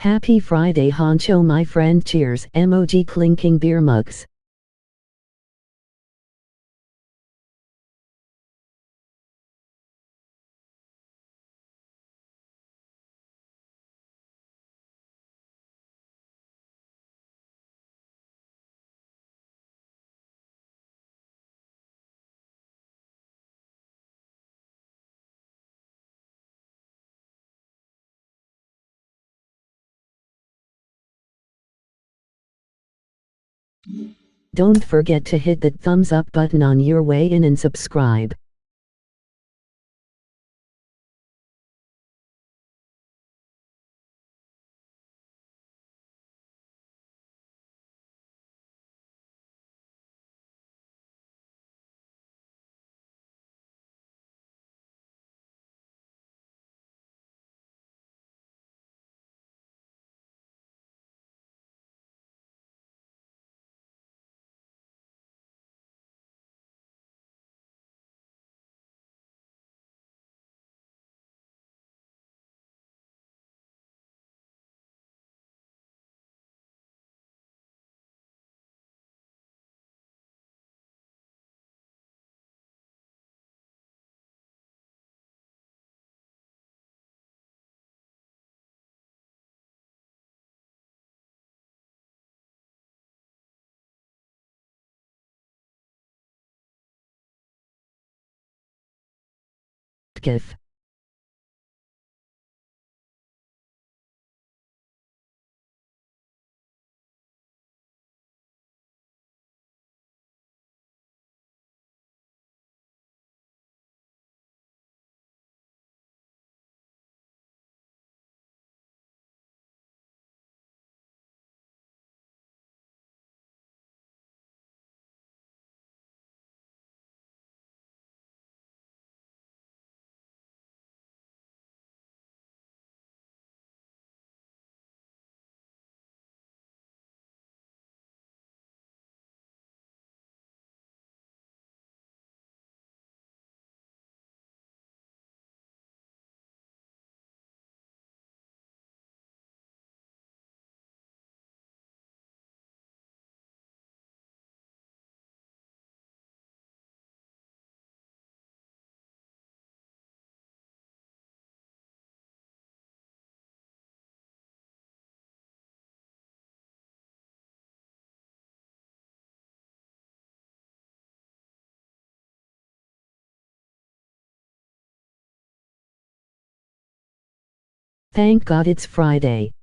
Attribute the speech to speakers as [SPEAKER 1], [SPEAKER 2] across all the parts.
[SPEAKER 1] Happy Friday, Honcho, my friend. Cheers. Emoji clinking beer mugs. Don't forget to hit that thumbs up button on your way in and subscribe. GIF. Thank God it's Friday.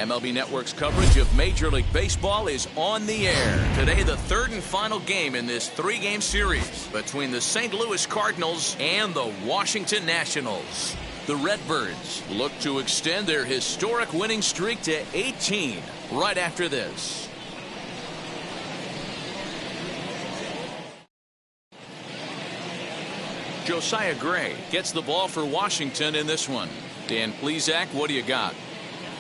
[SPEAKER 2] MLB Network's coverage of Major League Baseball is on the air. Today, the third and final game in this three-game series between the St. Louis Cardinals and the Washington Nationals. The Redbirds look to extend their historic winning streak to 18 right after this. Josiah Gray gets the ball for Washington in this one. Dan Plesac, what do you got?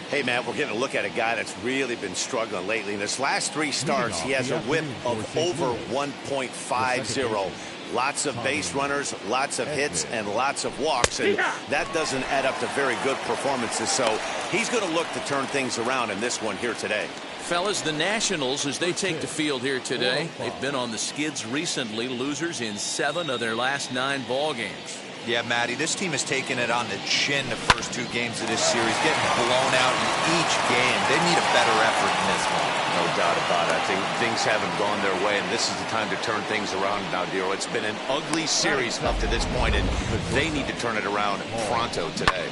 [SPEAKER 3] Hey, man, we're getting a look at a guy that's really been struggling lately. In his last three starts, he has a whip of over 1.50. Lots of base runners, lots of hits, and lots of walks. And that doesn't add up to very good performances. So he's going to look to turn things around in this one here today.
[SPEAKER 2] Fellas, the Nationals, as they take the field here today, they've been on the skids recently, losers in 7 of their last 9 ball games.
[SPEAKER 4] Yeah, Matty, this team has taken it on the chin the first 2 games of this series, getting blown out in each game. They need a better effort in this one.
[SPEAKER 3] No doubt about it. I think things haven't gone their way, and this is the time to turn things around now, Dero. It's been an ugly series up to this point, and they need to turn it around pronto today.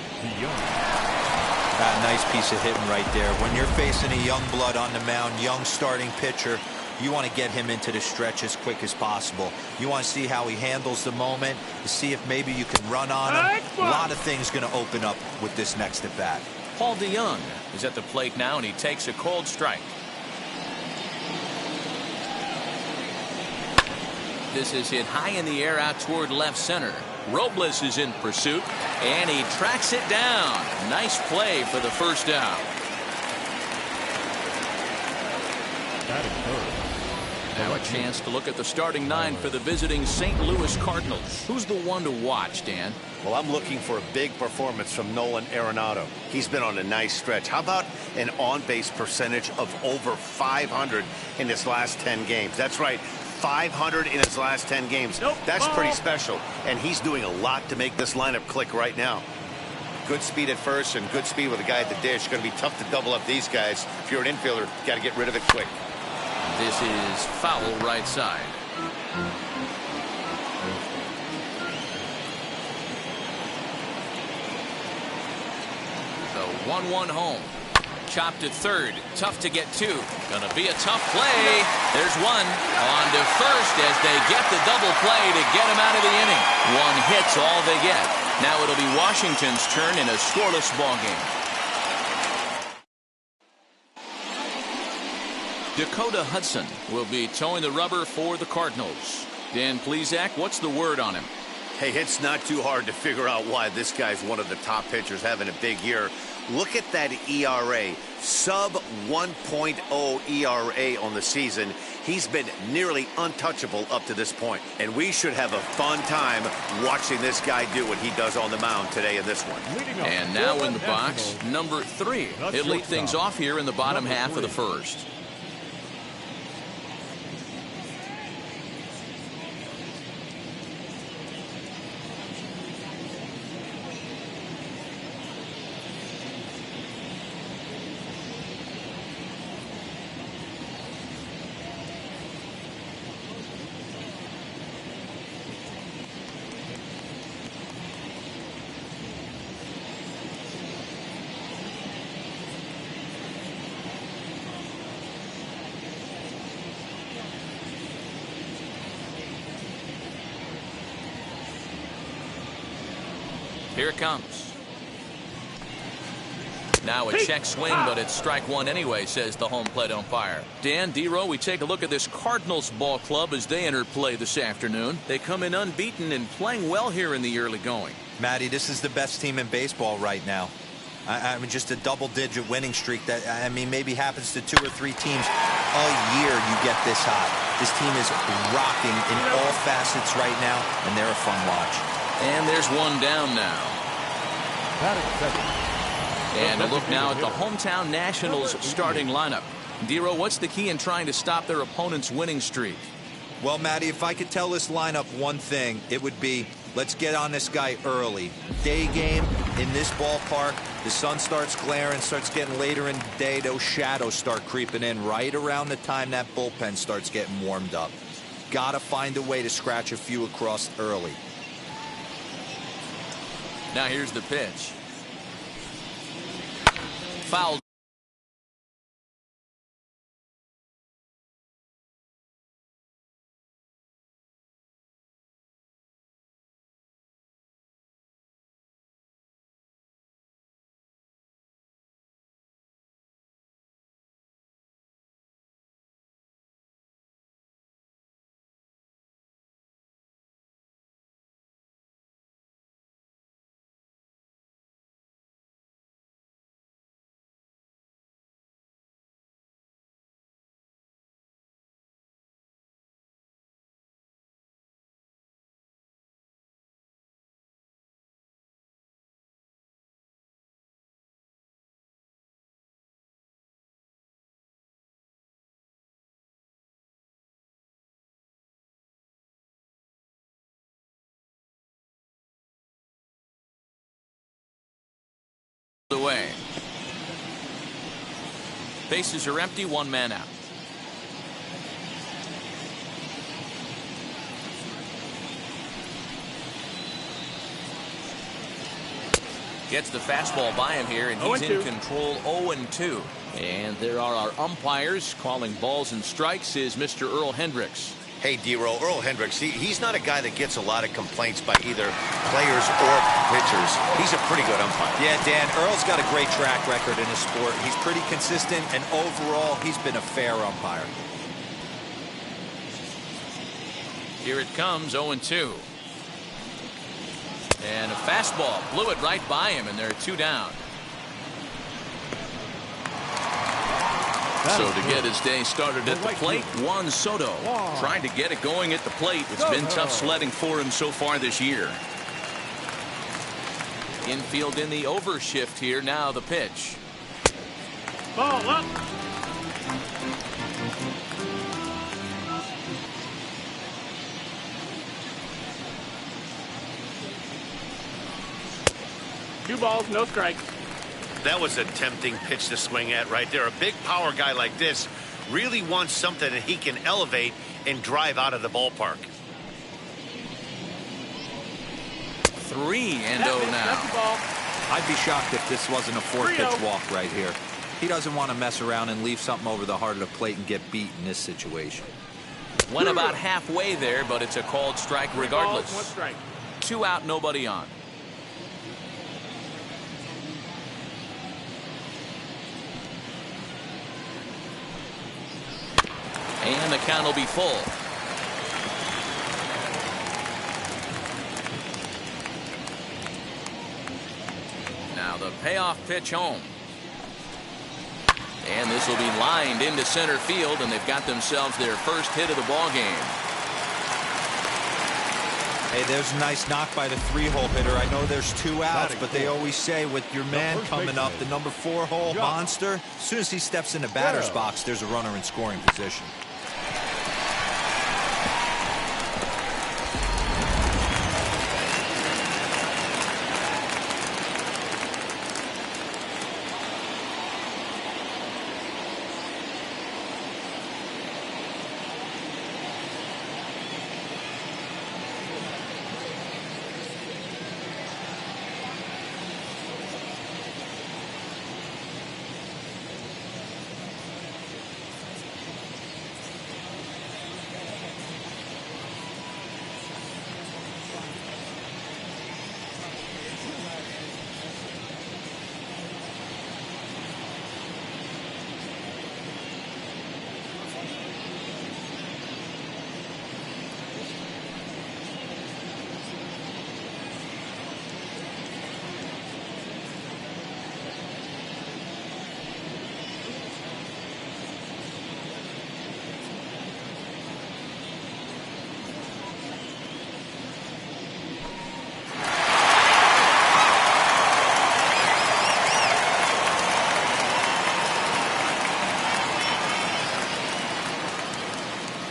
[SPEAKER 4] Nice piece of hitting right there. When you're facing a young blood on the mound, young starting pitcher, you want to get him into the stretch as quick as possible. You want to see how he handles the moment, to see if maybe you can run on him. A lot of things going to open up with this next at bat.
[SPEAKER 2] Paul DeYoung is at the plate now, and he takes a cold strike. This is hit high in the air out toward left center. Robles is in pursuit, and he tracks it down. Nice play for the first down. Now a chance to look at the starting 9 for the visiting St. Louis Cardinals. Who's the one to watch, Dan?
[SPEAKER 3] Well, I'm looking for a big performance from Nolan Arenado. He's been on a nice stretch. How about an on-base percentage of over 500 in his last 10 games? That's right, 500 in his last 10 games. That's pretty special, and he's doing a lot to make this lineup click right now. Good speed at first and good speed with a guy at the dish. Going to be tough to double up these guys. If you're an infielder, got to get rid of it quick.
[SPEAKER 2] This is foul right side. The 1-1 home. Chopped at third. Tough to get to. Gonna be a tough play. There's one. On to first as they get the double play to get him out of the inning. 1 hit's all they get. Now it'll be Washington's turn in a scoreless ball game. Dakota Hudson will be towing the rubber for the Cardinals. Dan Plesac, what's the word on him?
[SPEAKER 3] Hey, it's not too hard to figure out why this guy's one of the top pitchers having a big year. Look at that ERA, sub 1.0 ERA on the season. He's been nearly untouchable up to this point. And we should have a fun time watching this guy do what he does on the mound today in this one.
[SPEAKER 2] And now in the box, number 3. He'll lead things off here in the bottom half of the first. Here it comes. Now a check swing, but it's strike 1 anyway, says the home plate umpire. Dan, D-Row, we take a look at this Cardinals ball club as they enter play this afternoon. They come in unbeaten and playing well here in the early going.
[SPEAKER 4] Matty, this is the best team in baseball right now. I mean, just a double-digit winning streak that, I mean, maybe happens to 2 or 3 teams a year you get this hot. This team is rocking in all facets right now, and they're a fun watch.
[SPEAKER 2] And there's one down now. And a look now at the hometown Nationals starting lineup. D-Row, what's the key in trying to stop their opponent's winning streak?
[SPEAKER 4] Well, Matty, if I could tell this lineup one thing, it would be let's get on this guy early. Day game in this ballpark, the sun starts glaring, starts getting later in the day, those shadows start creeping in right around the time that bullpen starts getting warmed up. Got to find a way to scratch a few across early.
[SPEAKER 2] Now here's the pitch. Fouled. Bases are empty, one man out. Gets the fastball by him here, and he's in control. 0-2. And there are our umpires calling balls and strikes is Mr. Earl Hendricks.
[SPEAKER 3] Hey, D-Roll, Earl Hendricks, he's not a guy that gets a lot of complaints by either players or pitchers. He's a pretty good umpire.
[SPEAKER 4] Yeah, Dan, Earl's got a great track record in his sport. He's pretty consistent, and overall, he's been a fair umpire.
[SPEAKER 2] Here it comes, 0-2. And a fastball blew it right by him, and there are two down. So to get his day started at the plate, Juan Soto trying to get it going at the plate. It's been tough sledding for him so far this year. Infield in the overshift here. Now the pitch.
[SPEAKER 5] Ball up. Two balls, no strikes.
[SPEAKER 3] That was a tempting pitch to swing at right there. A big power guy like this really wants something that he can elevate and drive out of the ballpark.
[SPEAKER 2] 3-0 now.
[SPEAKER 4] I'd be shocked if this wasn't a 4-pitch walk right here. He doesn't want to mess around and leave something over the heart of the plate and get beat in this situation.
[SPEAKER 2] Went about halfway there, but it's a called strike regardless.
[SPEAKER 5] 1 strike.
[SPEAKER 2] 2 out, nobody on. And the count will be full. Now the payoff pitch home. And this will be lined into center field, and they've got themselves their first hit of the ball game.
[SPEAKER 4] Hey, there's a nice knock by the 3-hole hitter. I know there's 2 outs, but they always say with your man coming up, the number 4-hole monster, as soon as he steps in the batter's box, there's a runner in scoring position.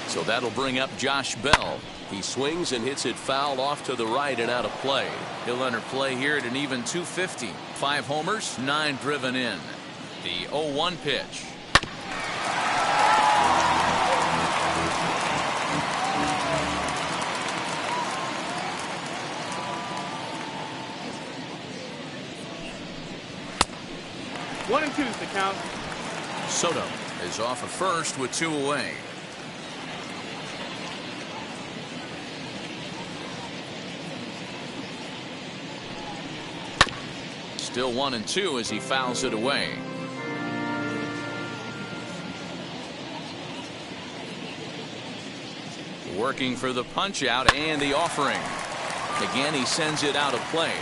[SPEAKER 2] So that'll bring up Josh Bell. He swings and hits it foul off to the right and out of play. He'll enter play here at an even 250. 5 homers, 9 driven in. The 0-1 pitch.
[SPEAKER 5] One and 2's the count.
[SPEAKER 2] Soto is off of first with 2 away. Still 1 and 2 as he fouls it away. Working for the punch out and the offering. Again, he sends it out of play.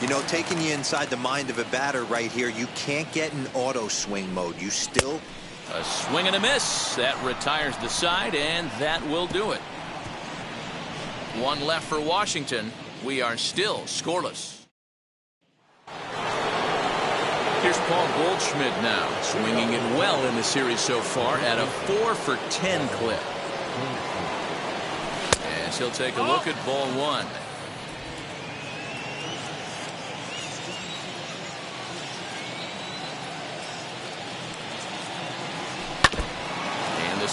[SPEAKER 4] You know, taking you inside the mind of a batter right here, you can't get in auto swing mode. You still...
[SPEAKER 2] A swing and a miss. That retires the side, and that will do it. 1 left for Washington. We are still scoreless. Here's Paul Goldschmidt now, swinging it well in the series so far at a 4 for 10 clip. As he'll take a look at ball 1.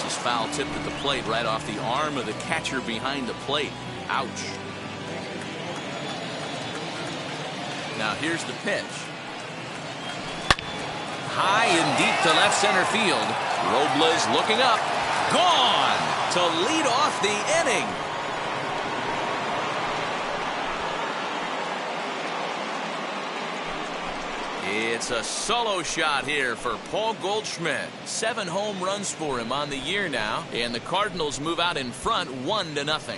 [SPEAKER 2] This is foul tipped at the plate right off the arm of the catcher behind the plate. Ouch. Now here's the pitch. High and deep to left center field. Robles looking up. Gone to lead off the inning. It's a solo shot here for Paul Goldschmidt. 7 home runs for him on the year now, and the Cardinals move out in front 1-0.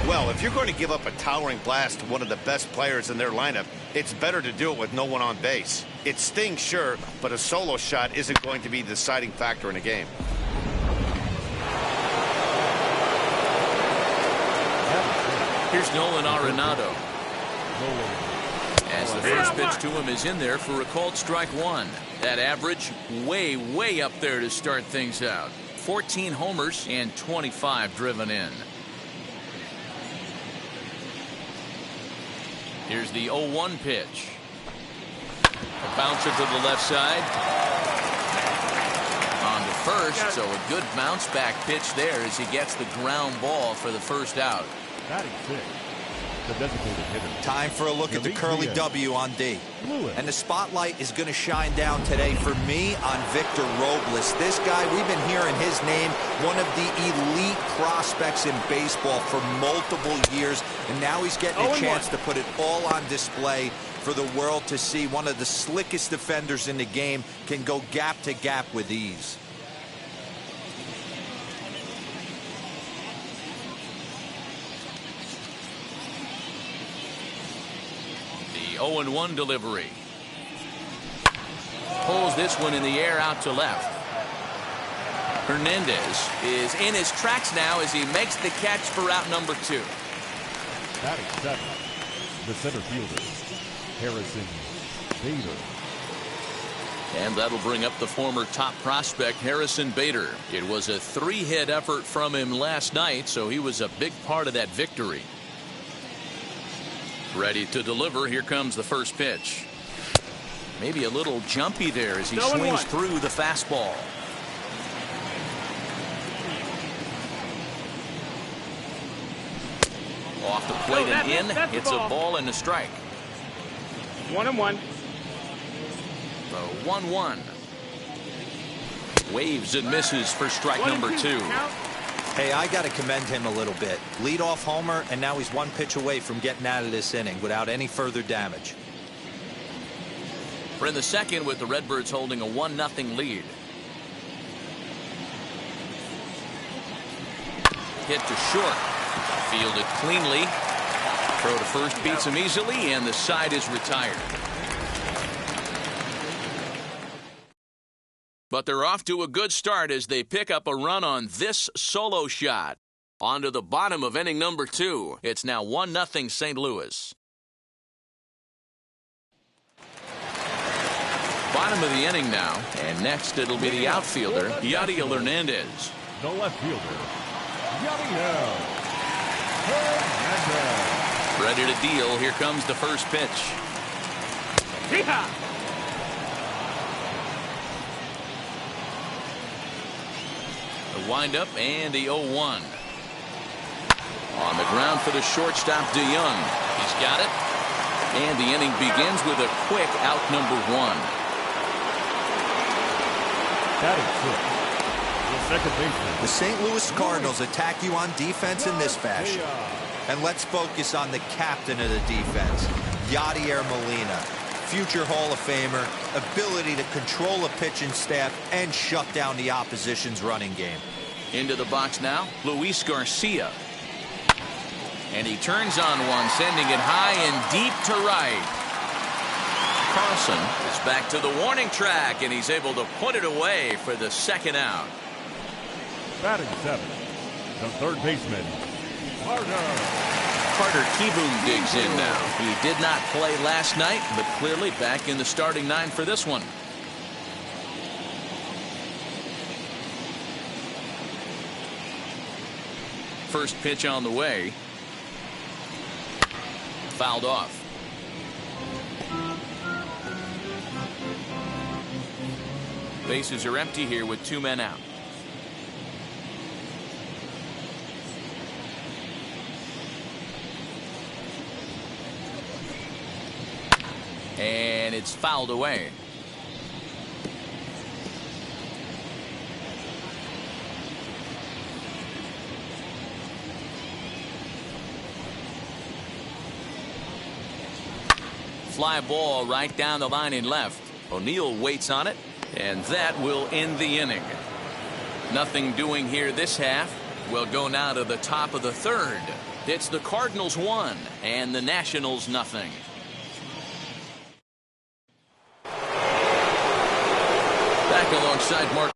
[SPEAKER 3] Well, if you're going to give up a towering blast to one of the best players in their lineup, it's better to do it with no one on base. It stings, sure, but a solo shot isn't going to be the deciding factor in a game.
[SPEAKER 2] Here's Nolan Arenado. As the first pitch to him is in there for a called strike 1. That average way up there to start things out. 14 homers and 25 driven in. Here's the 0-1 pitch. A bouncer to the left side. On to first, so a good bounce back pitch there as he gets the ground ball for the first out.
[SPEAKER 6] Batting six, the designated hitter.
[SPEAKER 4] Time for a look at the curly W on D. And the spotlight is going to shine down today for me on Victor Robles. This guy, we've been hearing his name, one of the elite prospects in baseball for multiple years. And now he's getting a chance to put it all on display for the world to see. One of the slickest defenders in the game can go gap to gap with ease.
[SPEAKER 2] The 0-1 delivery. Pulls this one in the air out to left. Hernandez is in his tracks now as he makes the catch for out number 2.
[SPEAKER 6] Batting seven, the center fielder, Harrison Bader.
[SPEAKER 2] And that'll bring up the former top prospect Harrison Bader. It was a 3-hit effort from him last night, so he was a big part of that victory. Ready to deliver. Here comes the first pitch. Maybe a little jumpy there as he swings through the fastball. Off the plate and in. It's a ball and a strike.
[SPEAKER 5] 1-1.
[SPEAKER 2] The 1-1. Waves and misses for strike number 2.
[SPEAKER 4] Hey, I got to commend him a little bit. Leadoff homer, and now he's 1 pitch away from getting out of this inning without any further damage.
[SPEAKER 2] We're in the second with the Redbirds holding a 1-0 lead. Hit to short. Fielded cleanly. Throw to first beats him easily, and the side is retired. But they're off to a good start as they pick up a run on this solo shot. On to the bottom of inning number 2. It's now 1-0 St. Louis. Bottom of the inning now, and next it'll be the outfielder, Yadier Hernandez.
[SPEAKER 6] The left fielder, Yadier Hernandez.
[SPEAKER 2] Ready to deal. Here comes the first pitch.
[SPEAKER 5] Yeehaw!
[SPEAKER 2] The windup and the 0-1. On the ground for the shortstop, DeYoung. He's got it. And the inning begins with a quick out number 1.
[SPEAKER 6] Batting six, the second baseman.
[SPEAKER 4] The St. Louis Cardinals attack you on defense in this fashion. And let's focus on the captain of the defense, Yadier Molina. Future Hall of Famer, ability to control a pitching staff and shut down the opposition's running game.
[SPEAKER 2] Into the box now, Luis Garcia. And he turns on one, sending it high and deep to right. Carlson is back to the warning track, and he's able to put it away for the second out.
[SPEAKER 6] Batting seven, the third baseman,
[SPEAKER 2] Carter Kieboom digs in now. He did not play last night, but clearly back in the starting 9 for this one. First pitch on the way. Fouled off. Bases are empty here with 2 men out. And it's fouled away. Fly ball right down the line in left. O'Neill waits on it, and that will end the inning. Nothing doing here this half. We'll go now to the top of the third. It's the Cardinals 1 and the Nationals nothing. Back alongside Mark.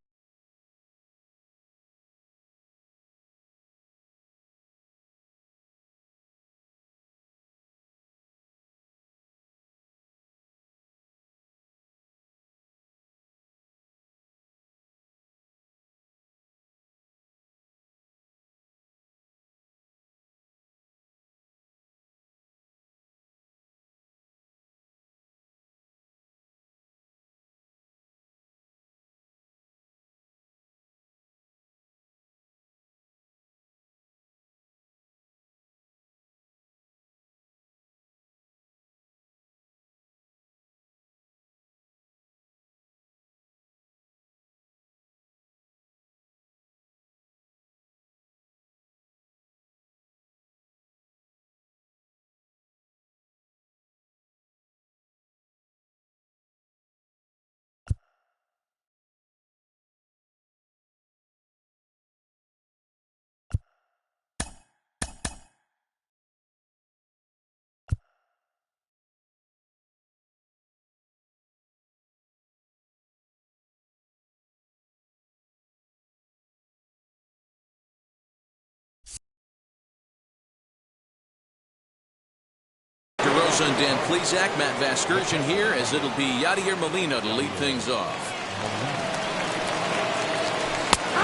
[SPEAKER 2] DeRosa and Dan Plesac, Matt Vasgersian here, as it'll be Yadier Molina to lead things off.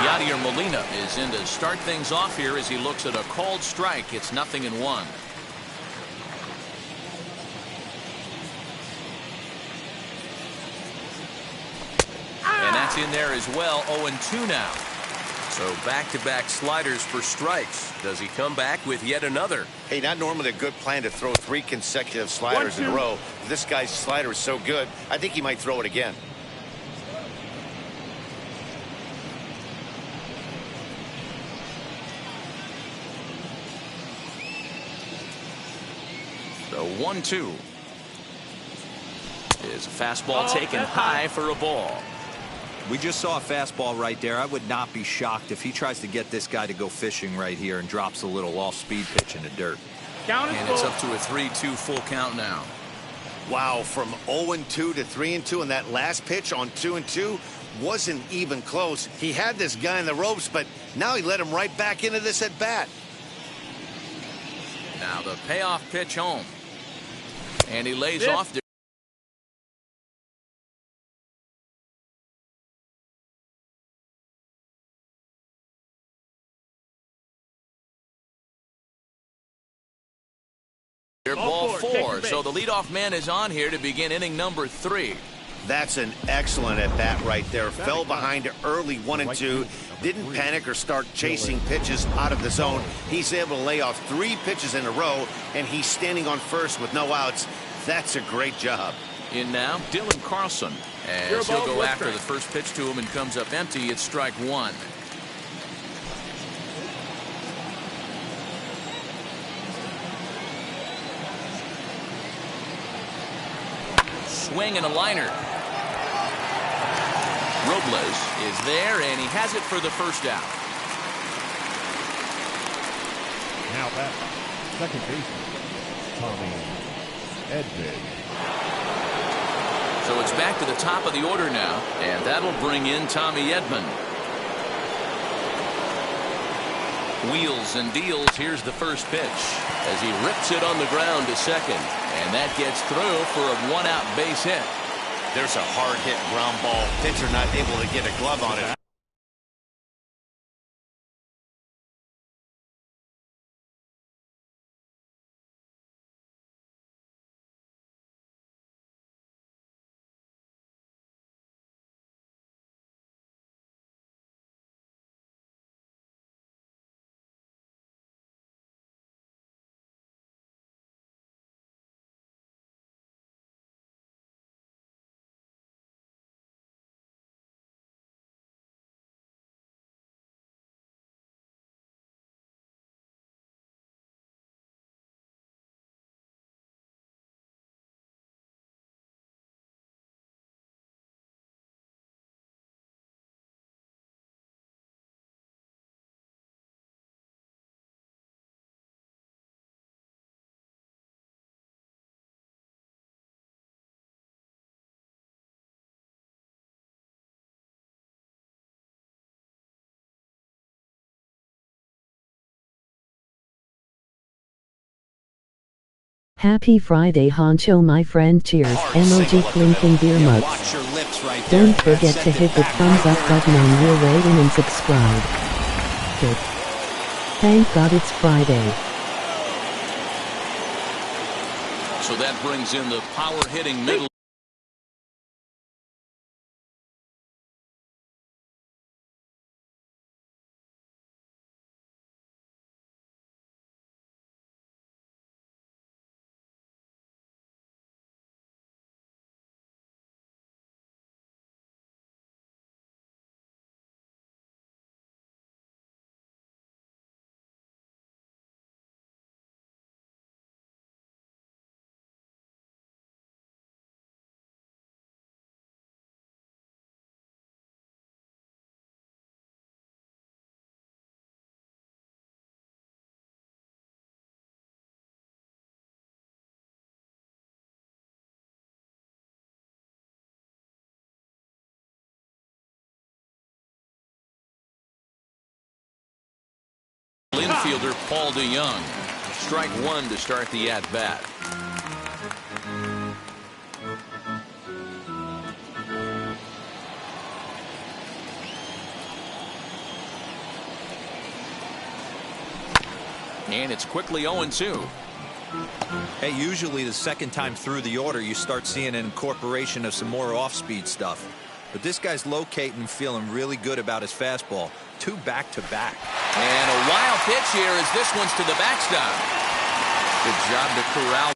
[SPEAKER 2] Yadier Molina is in to start things off here as he looks at a called strike. It's 0-1. And that's in there as well. 0-2 now. So back-to-back sliders for strikes. Does he come back with yet another?
[SPEAKER 3] Hey, not normally a good plan to throw 3 consecutive sliders in a row. This guy's slider is so good, I think he might throw it again.
[SPEAKER 2] So 1-2. Is a fastball taken high for a ball.
[SPEAKER 4] We just saw a fastball right there. I would not be shocked if he tries to get this guy to go fishing right here and drops a little off-speed pitch in the dirt.
[SPEAKER 2] And it's up to a 3-2 full count now.
[SPEAKER 3] Wow, from 0-2 to 3-2, and that last pitch on 2-2 wasn't even close. He had this guy in the ropes, but now he let him right back into this at bat.
[SPEAKER 2] Now the payoff pitch home. And he lays off. Ball 4, so the leadoff man is on here to begin inning number 3.
[SPEAKER 3] That's an excellent at bat right there. Fell behind early 1-2, didn't panic or start chasing pitches out of the zone. He's able to lay off 3 pitches in a row, and he's standing on first with no outs. That's a great job.
[SPEAKER 2] In now, Dylan Carlson, as he'll go after the first pitch to him and comes up empty. It's strike 1. Swing and a liner. Robles is there, and he has it for the first out.
[SPEAKER 6] Now back, second baseman, Tommy Edman.
[SPEAKER 2] So it's back to the top of the order now, and that'll bring in Tommy Edman. Wheels and deals. Here's the first pitch as he rips it on the ground to second, and that gets through for a 1-out base hit.
[SPEAKER 3] There's a hard hit ground ball. Pitcher not able to get a glove on it.
[SPEAKER 1] Happy Friday, Honcho, my friend. Cheers.
[SPEAKER 3] Hard single
[SPEAKER 1] Emoji
[SPEAKER 3] up the
[SPEAKER 1] clinking
[SPEAKER 3] middle.
[SPEAKER 1] beer
[SPEAKER 4] Yeah,
[SPEAKER 1] mugs.
[SPEAKER 4] watch your lips right there.
[SPEAKER 1] Don't
[SPEAKER 4] That
[SPEAKER 1] forget
[SPEAKER 4] sent
[SPEAKER 1] to
[SPEAKER 4] it
[SPEAKER 1] hit the
[SPEAKER 4] back
[SPEAKER 1] thumbs
[SPEAKER 4] right
[SPEAKER 1] up
[SPEAKER 4] where it
[SPEAKER 1] button on your rating and subscribe. Good. Thank God it's Friday.
[SPEAKER 2] So that brings in the power-hitting middle. Infielder Paul DeYoung. Strike one to start the at-bat. And it's quickly 0-2.
[SPEAKER 4] Hey, usually the second time through the order, you start seeing an incorporation of some more off-speed stuff. But this guy's locating, feeling really good about his fastball. 2 back-to-back.
[SPEAKER 2] And a wild pitch here as this one's to the backstop. Good job to corral.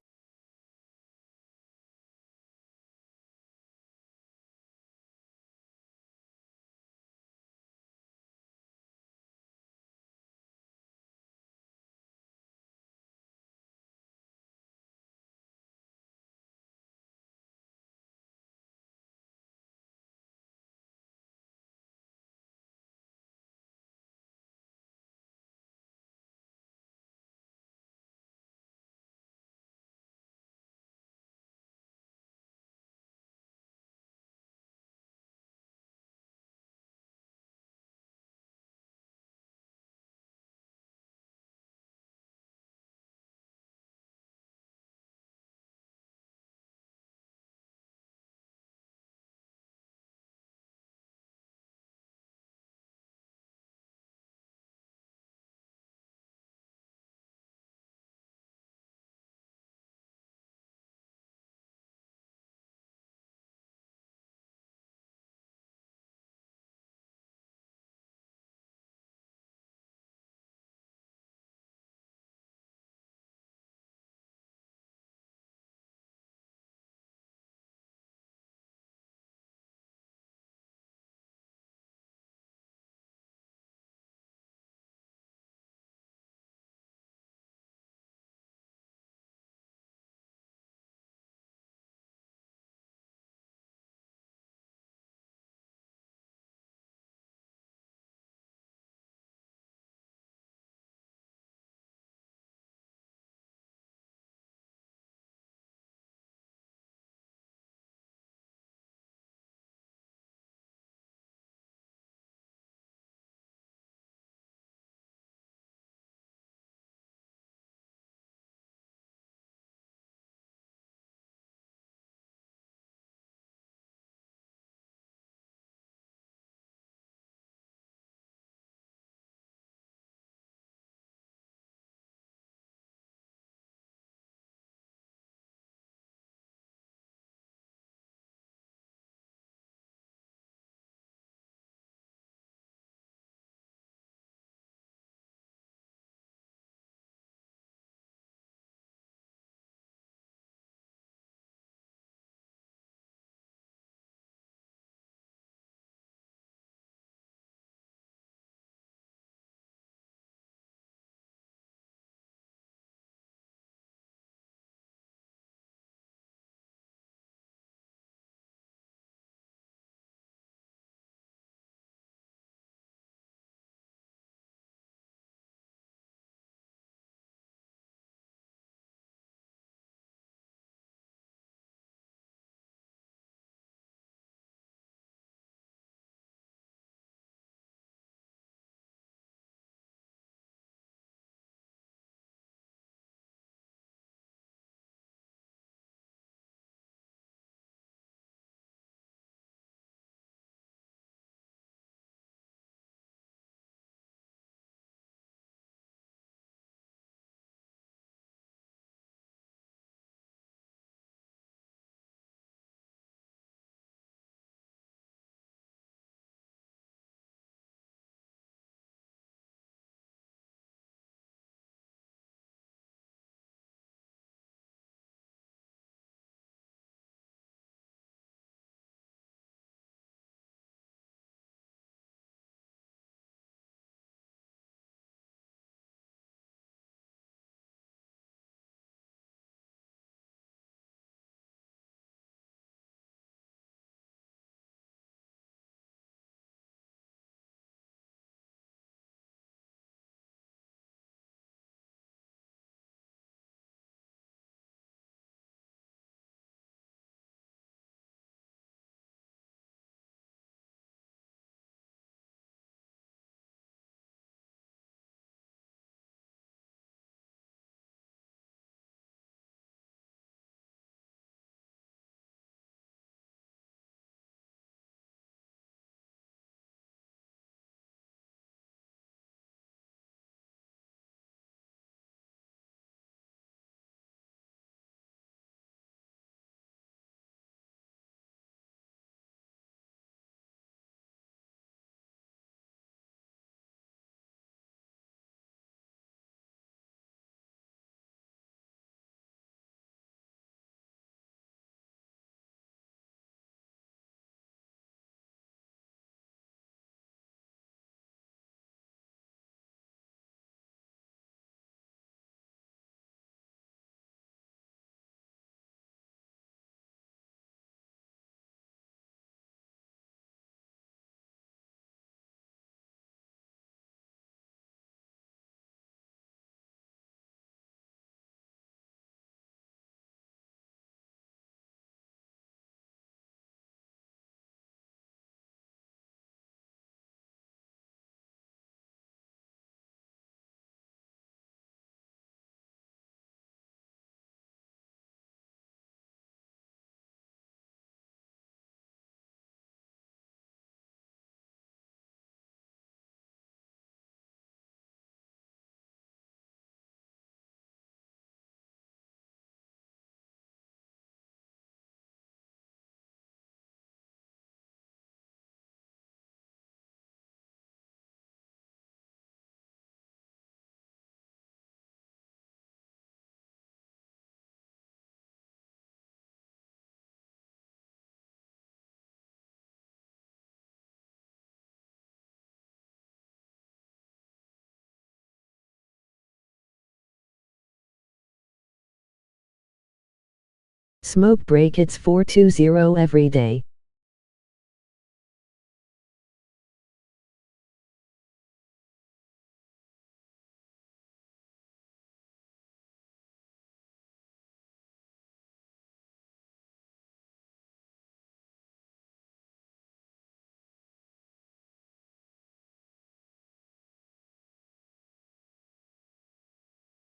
[SPEAKER 1] Smoke break, it's 420 every day.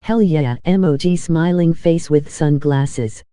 [SPEAKER 1] Hell yeah, emoji smiling face with sunglasses.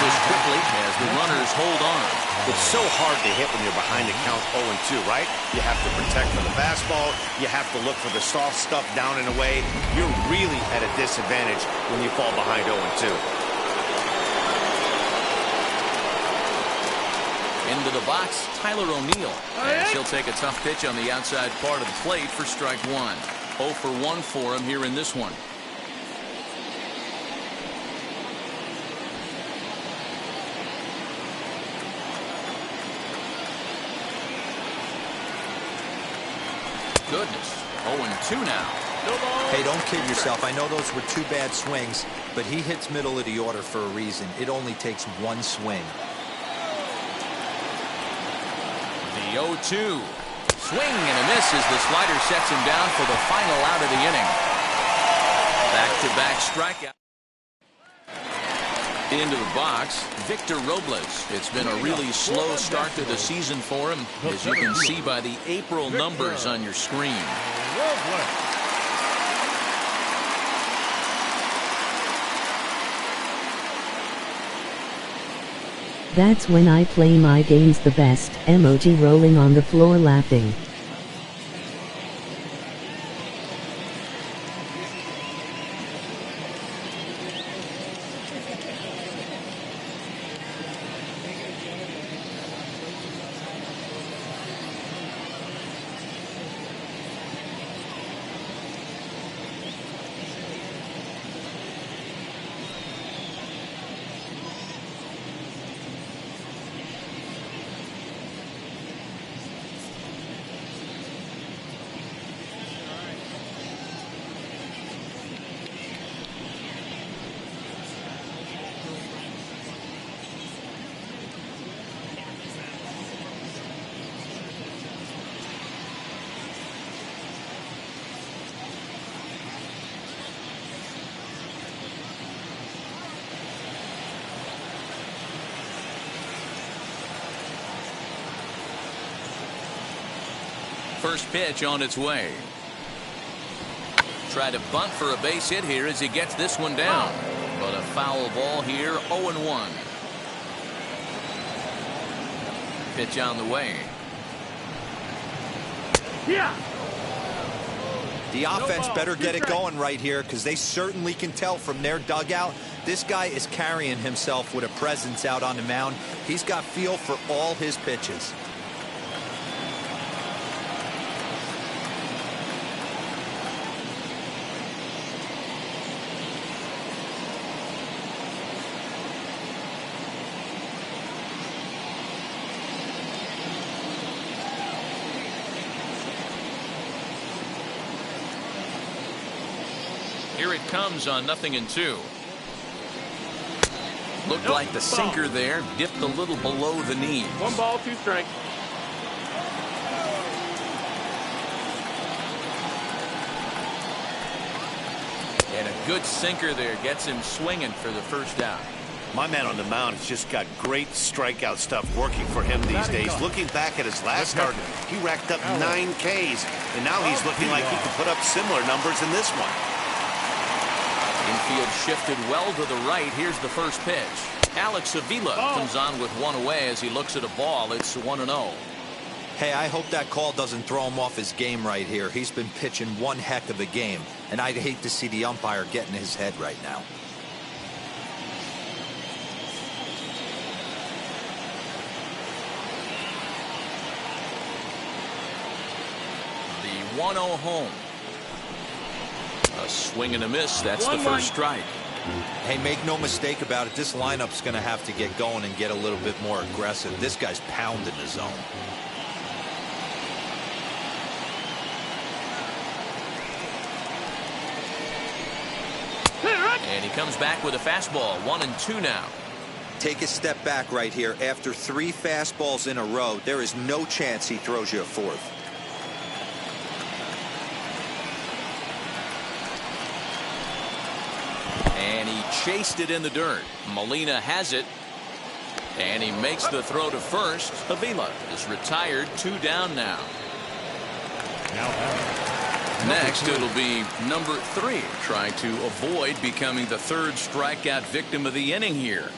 [SPEAKER 2] Quickly as the runners hold on.
[SPEAKER 3] It's so hard to hit when you're behind the count 0-2, right? You have to protect for the fastball. You have to look for the soft stuff down and away. You're really at a disadvantage when you fall behind 0-2.
[SPEAKER 2] Into the box, Tyler O'Neill. As he'll take a tough pitch on the outside part of the plate for strike one. 0 for 1 for him here in this one. Goodness. 0-2 now.
[SPEAKER 4] Hey, don't kid yourself. I know those were 2 bad swings, but he hits middle of the order for a reason. It only takes 1 swing.
[SPEAKER 2] The 0-2. Swing and a miss as the slider sets him down for the final out of the inning. Back-to-back strikeout. Into the box, Victor Robles. It's been a really slow start to the season for him, as you can see by the April numbers on your screen.
[SPEAKER 1] That's when I play my games the best. Emoji rolling on the floor laughing.
[SPEAKER 2] First pitch on its way. Try to bunt for a base hit here as he gets this one down. But a foul ball here, 0-1. Pitch on the way.
[SPEAKER 5] Yeah.
[SPEAKER 4] The offense better get it going right here, because they certainly can tell from their dugout. This guy is carrying himself with a presence out on the mound. He's got feel for all his pitches.
[SPEAKER 2] Here it comes on 0-2. Looked like the sinker there dipped a little below the knees.
[SPEAKER 5] 1 ball, 2 strikes.
[SPEAKER 2] And a good sinker there gets him swinging for the first out.
[SPEAKER 3] My man on the mound has just got great strikeout stuff working for him these days. Looking back at his last start, he racked up 9 Ks, and now he's looking like he could put up similar numbers in this one.
[SPEAKER 2] Field shifted well to the right. Here's the first pitch. Alex Avila comes on with one away as he looks at a ball. It's 1-0.
[SPEAKER 4] Hey, I hope that call doesn't throw him off his game right here. He's been pitching one heck of a game, and I'd hate to see the umpire get in his head right now.
[SPEAKER 2] The 1-0 home. A swing and a miss. That's the first strike.
[SPEAKER 4] Hey, make no mistake about it. This lineup's going to have to get going and get a little bit more aggressive. This guy's pounding the zone.
[SPEAKER 2] And he comes back with a fastball. 1-2 now.
[SPEAKER 4] Take a step back right here. After 3 fastballs in a row, there is no chance he throws you a fourth.
[SPEAKER 2] And he chased it in the dirt. Molina has it. And he makes the throw to first. Avila is retired. 2 down now. Next, it'll be number 3, trying to avoid becoming the 3rd strikeout victim of the inning here.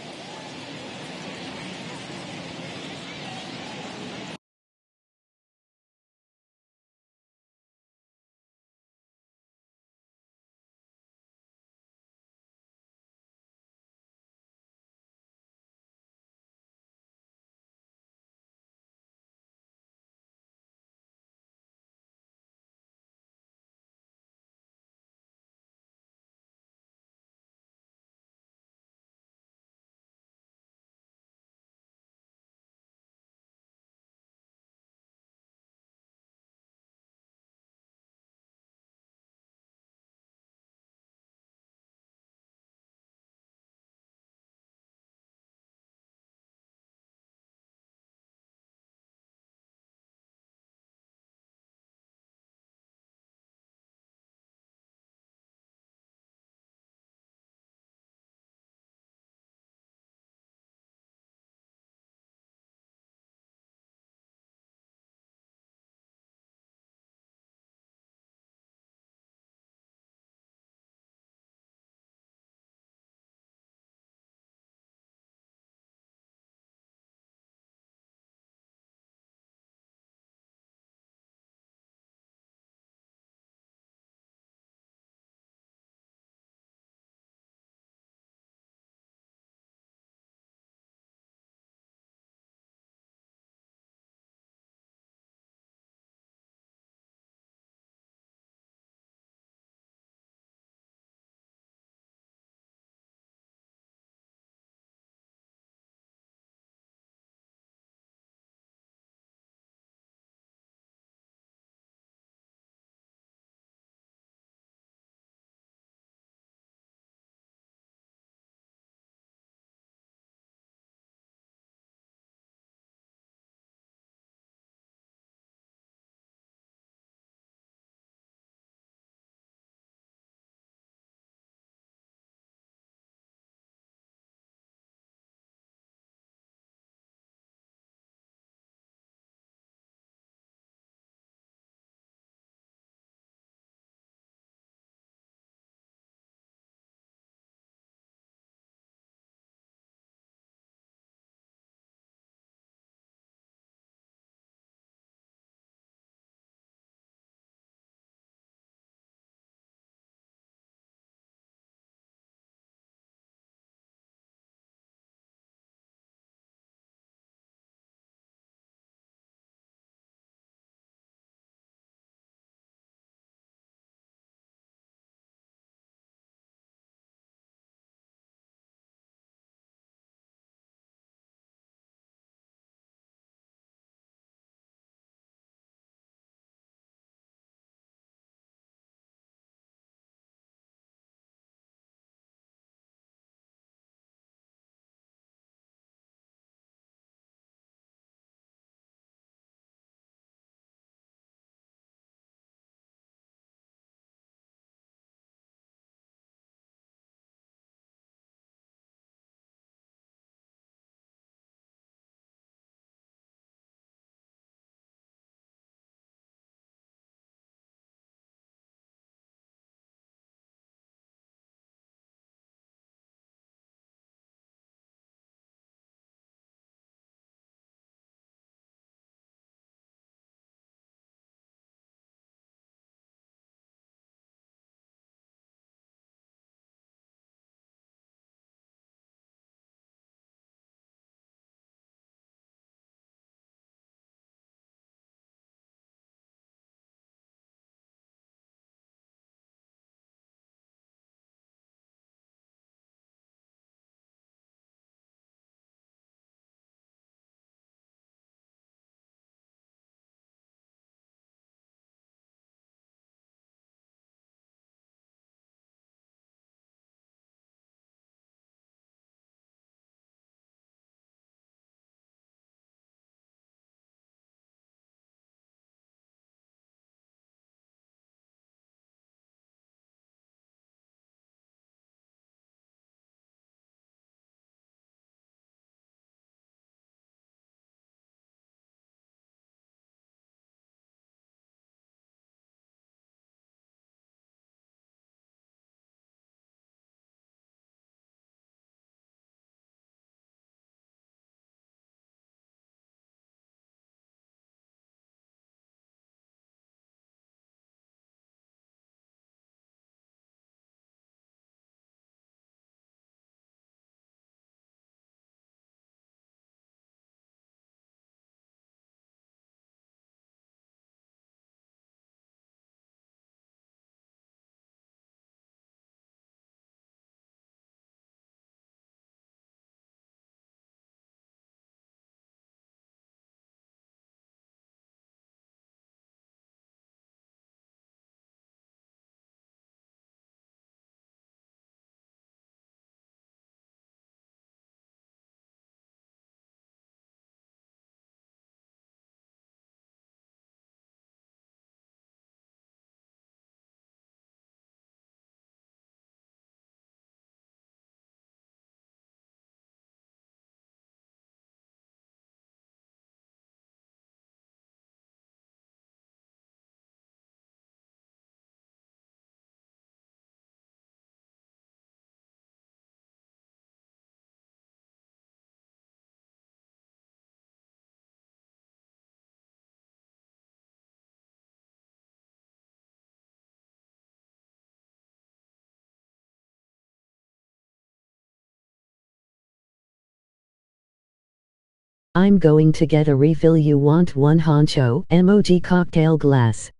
[SPEAKER 1] I'm going to get a refill. You want one honcho? Emoji cocktail glass.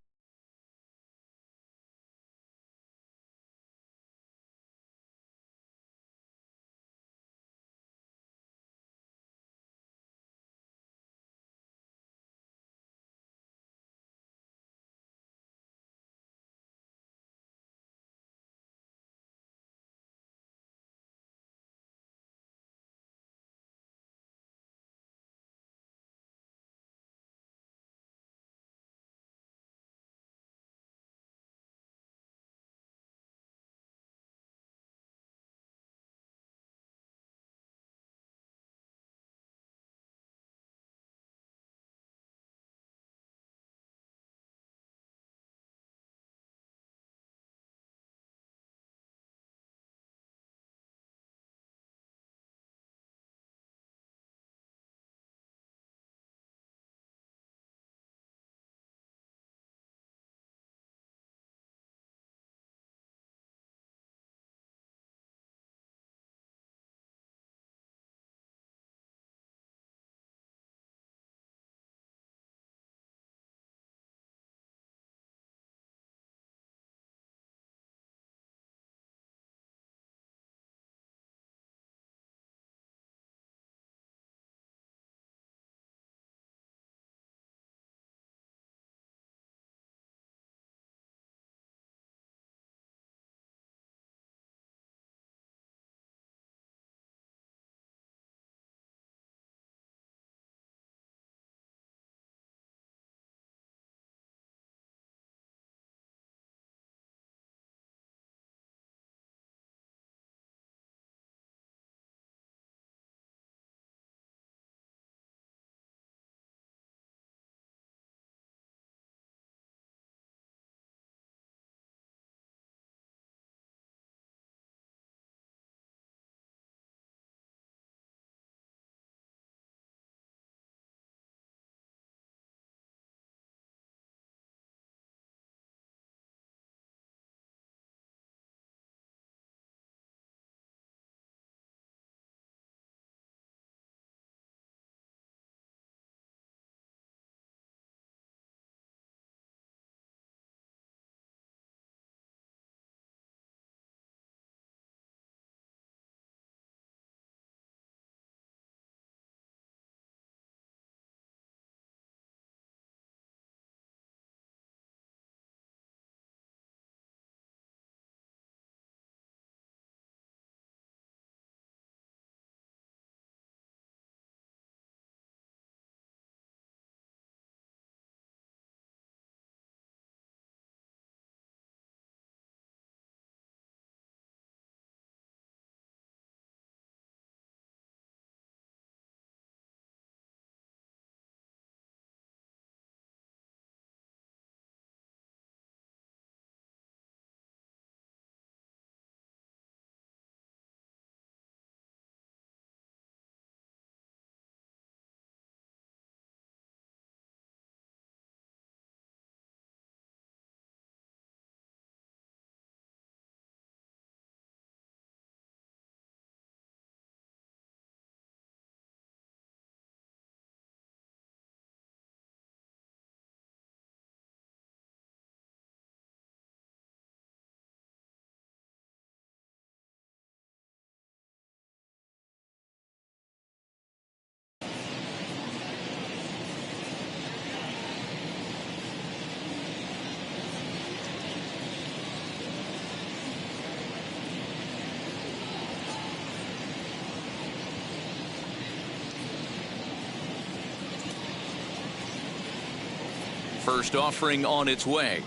[SPEAKER 2] First offering on its way.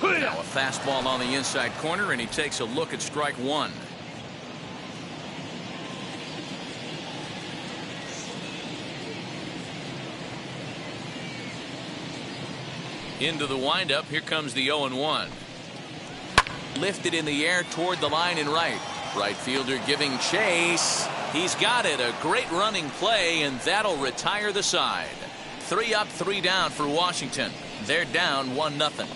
[SPEAKER 2] Now a fastball on the inside corner, and he takes a look at strike one. Into the windup. Here comes the 0-1. Lifted in the air toward the line and right. Right fielder giving chase. He's got it. A great running play, and that'll retire the side. 3 up, 3 down for Washington. They're down 1-0.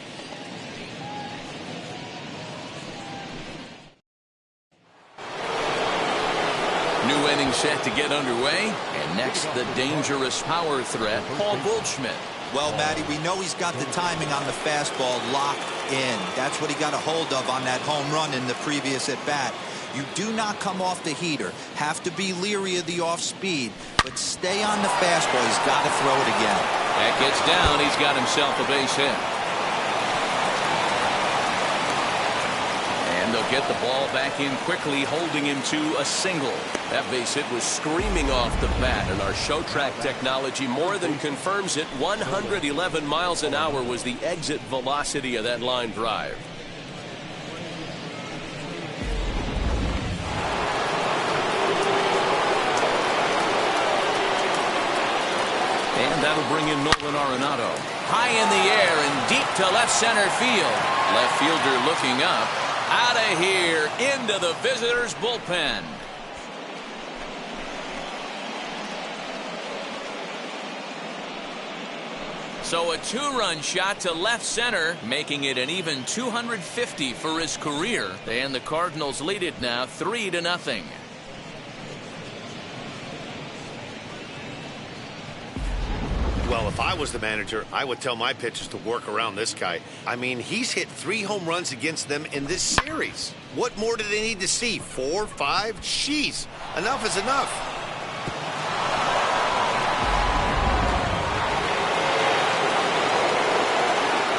[SPEAKER 2] New inning set to get underway. And next, the dangerous power threat, Paul Goldschmidt.
[SPEAKER 4] Well, Matty, we know he's got the timing on the fastball locked in. That's what he got a hold of on that home run in the previous at-bat. You do not come off the heater. Have to be leery of the off-speed, but stay on the fastball. He's got to throw it again.
[SPEAKER 2] That gets down. He's got himself a base hit. And they'll get the ball back in quickly, holding him to a single.
[SPEAKER 7] That base hit was screaming off the bat, and our show track technology more than confirms it. 111 miles an hour was the exit velocity of that line drive.
[SPEAKER 2] And that'll bring in Nolan Arenado. High in the air and deep to left center field. Left fielder looking up. Out of here into the visitors' bullpen. So a two-run shot to left center, making it an even 250 for his career. And the Cardinals lead it now 3-0.
[SPEAKER 3] Well, if I was the manager, I would tell my pitchers to work around this guy. I mean, he's hit 3 home runs against them in this series. What more do they need to see? 4, 5? Jeez, enough is enough.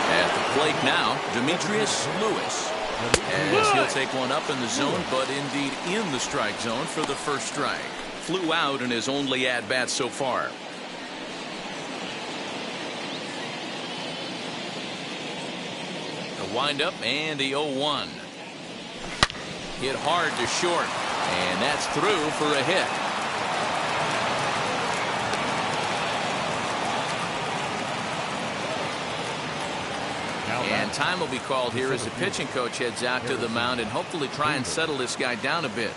[SPEAKER 2] At the plate now, Demetrius Lewis. As he'll take one up in the zone, but indeed in the strike zone for the first strike. Flew out in his only at-bat so far. Wind up and the 0-1. Hit hard to short, and that's through for a hit. And time will be called here as the pitching coach heads out to the mound and hopefully try and settle this guy down a bit.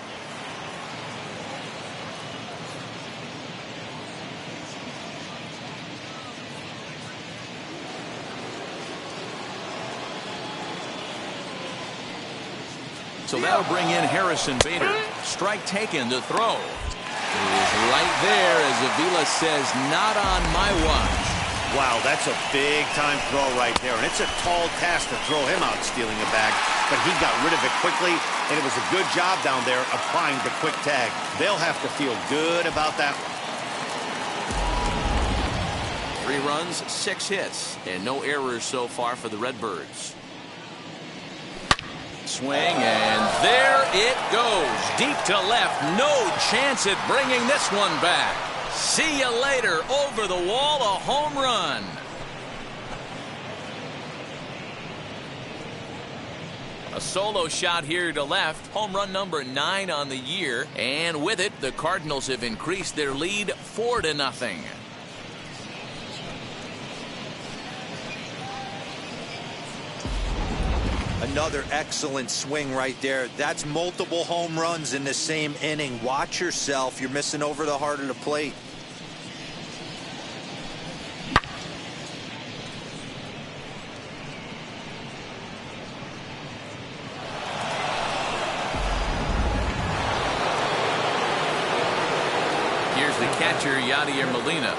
[SPEAKER 2] So that'll bring in Harrison Bader. Strike taken to throw. He is right there as Avila says, not on my watch.
[SPEAKER 3] Wow, that's a big-time throw right there. And it's a tall task to throw him out stealing a bag. But he got rid of it quickly, and it was a good job down there applying the quick tag. They'll have to feel good about that.
[SPEAKER 2] 3 runs, 6 hits, and no errors so far for the Redbirds. Swing, and there it goes. Deep to left. No chance at bringing this one back. See you later. Over the wall, a home run. A solo shot here to left. Home run number 9 on the year. And with it, the Cardinals have increased their lead 4-0.
[SPEAKER 4] Another excellent swing right there. That's multiple home runs in the same inning. Watch yourself. You're missing over the heart of the plate.
[SPEAKER 2] Here's the catcher, Yadier Molina.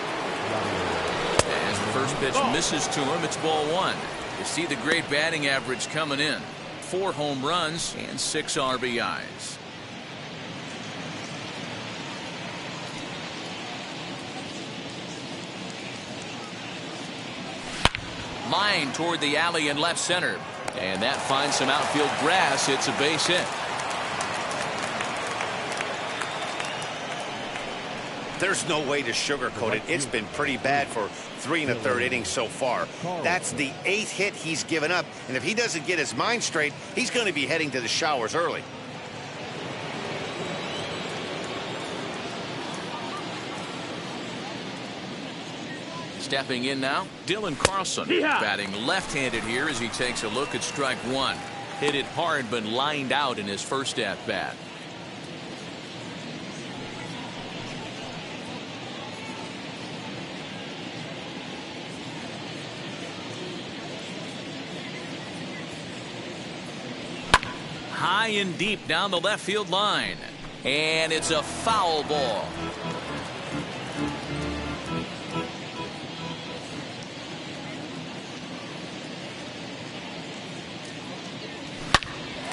[SPEAKER 2] As the first pitch misses to him, it's ball 1. You see the great batting average coming in. 4 home runs and 6 RBIs. Line toward the alley in left center. And that finds some outfield grass. It's a base hit.
[SPEAKER 3] There's no way to sugarcoat it. It's been pretty bad for 3 1/3 innings so far. That's the 8th hit he's given up. And if he doesn't get his mind straight, he's going to be heading to the showers early.
[SPEAKER 2] Stepping in now, Dylan Carlson. Batting left-handed here as he takes a look at strike 1. Hit it hard but lined out in his first at-bat. High and deep down the left field line. And it's a foul ball.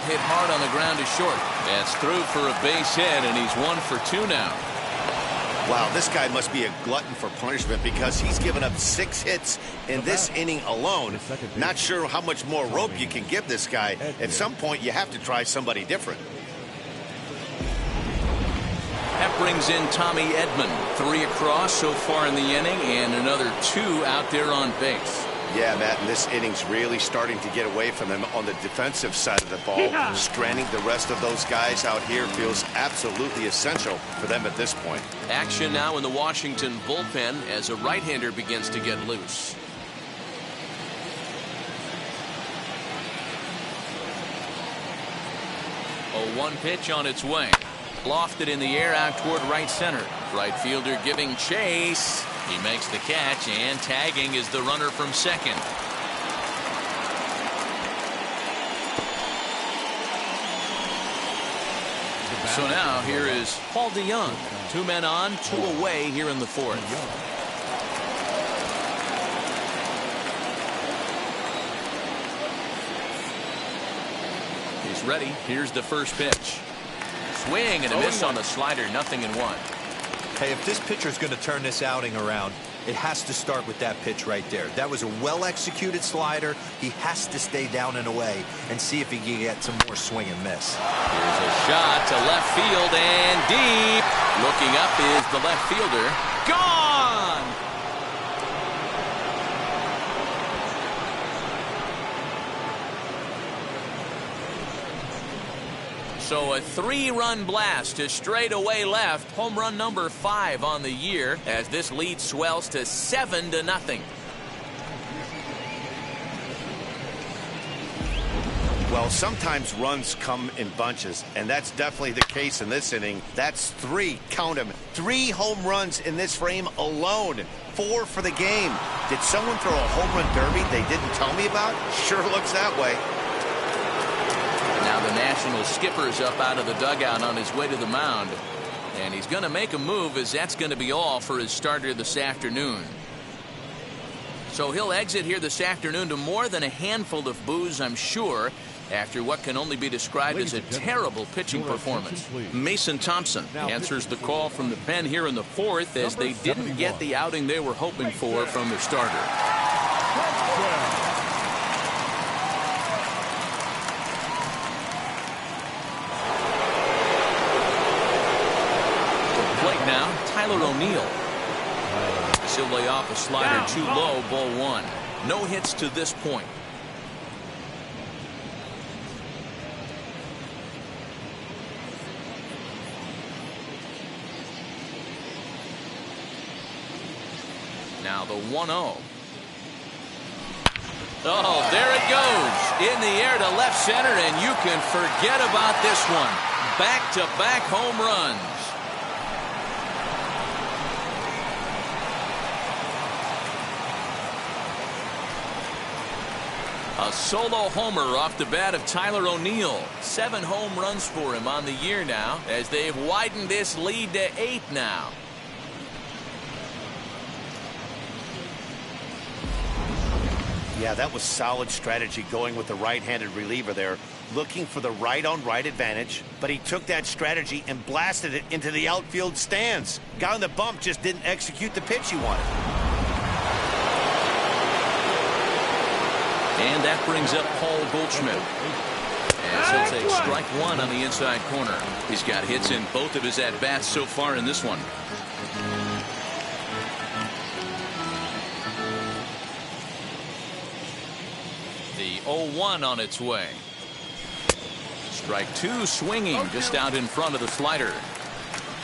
[SPEAKER 2] Hit hard on the ground to short. That's through for a base hit, and he's 1 for 2 now.
[SPEAKER 3] Wow, this guy must be a glutton for punishment because he's given up 6 hits in this inning alone. Not sure how much more rope you can give this guy. At some point, you have to try somebody different.
[SPEAKER 2] That brings in Tommy Edman. 3 across so far in the inning, and another 2 out there on base.
[SPEAKER 3] Yeah, Matt, and this inning's really starting to get away from them on the defensive side of the ball. Stranding the rest of those guys out here feels absolutely essential for them at this point.
[SPEAKER 2] Action now in the Washington bullpen as a right-hander begins to get loose. A 1 pitch on its way. Lofted in the air out toward right center. Right fielder giving chase. He makes the catch, and tagging is the runner from second. So now here is Paul DeYoung. 2 men on, 2 away here in the 4th. He's ready. Here's the first pitch. Swing and a miss on the slider. 0-1.
[SPEAKER 4] Hey, if this pitcher's going to turn this outing around, it has to start with that pitch right there. That was a well-executed slider. He has to stay down and away and see if he can get some more swing and miss.
[SPEAKER 2] Here's a shot to left field and deep. Looking up is the left fielder. Gone! So a 3-run blast to straightaway left. Home run number 5 on the year as this lead swells to 7-0.
[SPEAKER 3] Well, sometimes runs come in bunches, and that's definitely the case in this inning. That's 3, count them, 3 home runs in this frame alone. 4 for the game. Did someone throw a home run derby they didn't tell me about? Sure looks that way.
[SPEAKER 2] Now the National skipper's up out of the dugout on his way to the mound. And he's going to make a move, as that's going to be all for his starter this afternoon. So he'll exit here this afternoon to more than a handful of boos, I'm sure, after what can only be described as a terrible pitching performance. Mason Thompson answers the call from the pen here in the 4th as they didn't get the outing they were hoping for from their starter. Now, Tyler O'Neill. He'll lay off a slider too low, ball 1. No hits to this point. Now the 1-0. Oh, there it goes. In the air to left center, and you can forget about this one. Back-to-back home runs. A solo homer off the bat of Tyler O'Neill. 7 home runs for him on the year now, as they've widened this lead to 8 now.
[SPEAKER 3] Yeah, that was solid strategy going with the right-handed reliever there, looking for the right-on-right advantage, but he took that strategy and blasted it into the outfield stands. Guy on the bump just didn't execute the pitch he wanted.
[SPEAKER 2] And that brings up Paul Goldschmidt. As he'll take strike 1 on the inside corner. He's got hits in both of his at-bats so far in this one. The 0-1 on its way. Strike 2 swinging just out in front of the slider.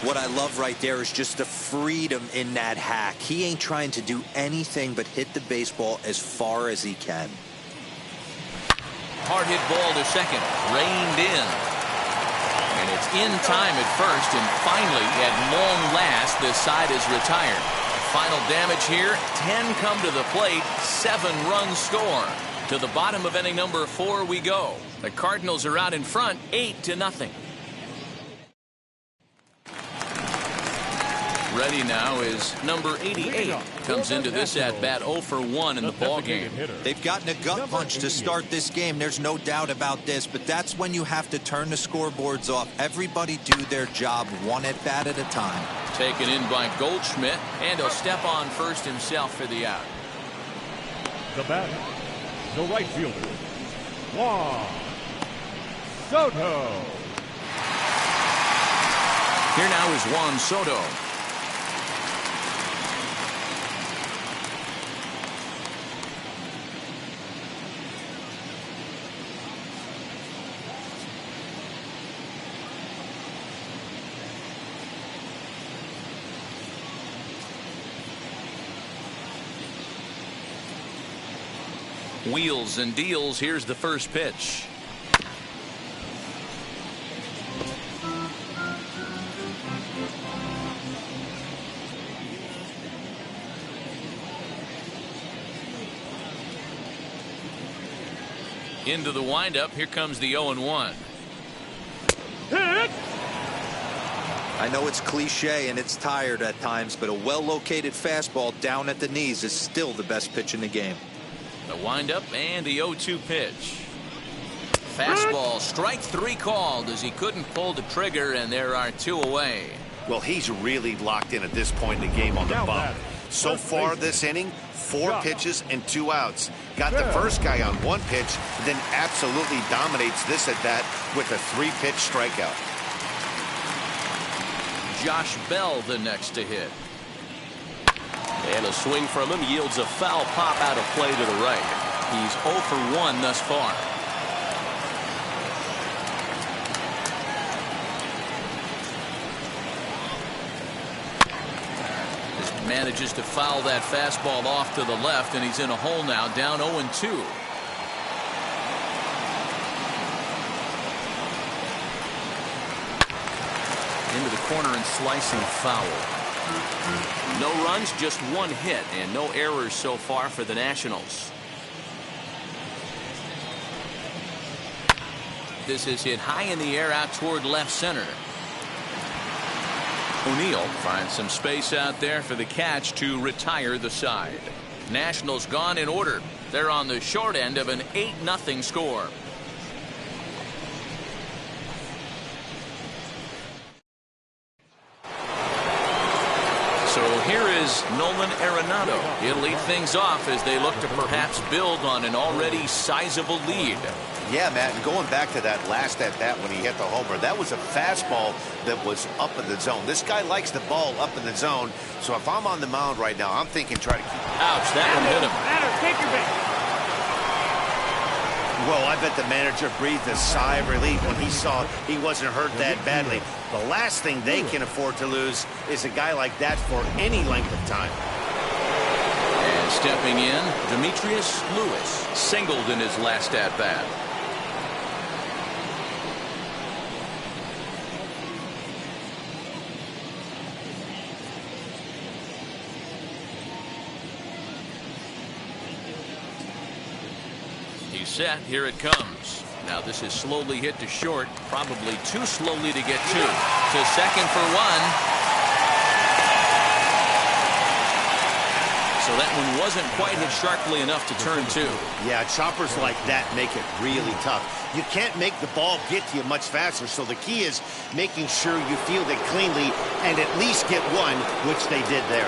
[SPEAKER 4] What I love right there is just the freedom in that hack. He ain't trying to do anything but hit the baseball as far as he can.
[SPEAKER 2] Hard hit ball to second, reined in. And it's in time at first, and finally, at long last, this side is retired. Final damage here, 10 come to the plate, 7-run score. To the bottom of inning number 4 we go. The Cardinals are out in front, 8-0. ready now is number 88. Comes into this at-bat 0 for 1 in the ballgame.
[SPEAKER 4] They've gotten a gut punch to start this game. There's no doubt about this, but that's when you have to turn the scoreboards off. Everybody do their job one at-bat at a time.
[SPEAKER 2] Taken in by Goldschmidt, and he'll step on first himself for the out.
[SPEAKER 6] The batter, the right fielder, Juan Soto.
[SPEAKER 2] Here now is Juan Soto. Wheels and deals. Here's the first pitch. Into the windup. Here comes the 0-1.
[SPEAKER 4] I know it's cliche and it's tired at times, but a well-located fastball down at the knees is still the best pitch in the game.
[SPEAKER 2] The windup and the 0-2 pitch. Fastball, strike 3 called as he couldn't pull the trigger, and there are 2 away.
[SPEAKER 3] Well, he's really locked in at this point in the game on the bump. So far this inning, 4 pitches and 2 outs. Got the first guy on 1 pitch, then absolutely dominates this at bat with a 3-pitch strikeout.
[SPEAKER 2] Josh Bell the next to hit.
[SPEAKER 7] And a swing from him yields a foul pop out of play to the right.
[SPEAKER 2] He's 0 for 1 thus far. Just manages to foul that fastball off to the left, and he's in a hole now, down 0-2. Into the corner and slicing foul. No runs, just 1 hit, and no errors so far for the Nationals. This is hit high in the air out toward left center. O'Neill finds some space out there for the catch to retire the side. Nationals gone in order. They're on the short end of an 8-0 score. So here is Nolan Arenado. He'll lead things off as they look to perhaps build on an already sizable lead.
[SPEAKER 3] Yeah, Matt, and going back to that last at-bat when he hit the homer, that was a fastball that was up in the zone. This guy likes the ball up in the zone, so if I'm on the mound right now, I'm thinking try to keep...
[SPEAKER 2] Ouch, that one hit him.
[SPEAKER 5] Take your base.
[SPEAKER 3] Well, I bet the manager breathed a sigh of relief when he saw he wasn't hurt that badly. The last thing they can afford to lose is a guy like that for any length of time.
[SPEAKER 2] And stepping in, Demetrius Lewis singled in his last at-bat. He's set. Here it comes. Now this is slowly hit to short, probably too slowly to get to second for 1. So that one wasn't quite hit sharply enough to turn 2.
[SPEAKER 3] Yeah, choppers like that make it really tough. You can't make the ball get to you much faster, so the key is making sure you field it cleanly and at least get 1, which they did there.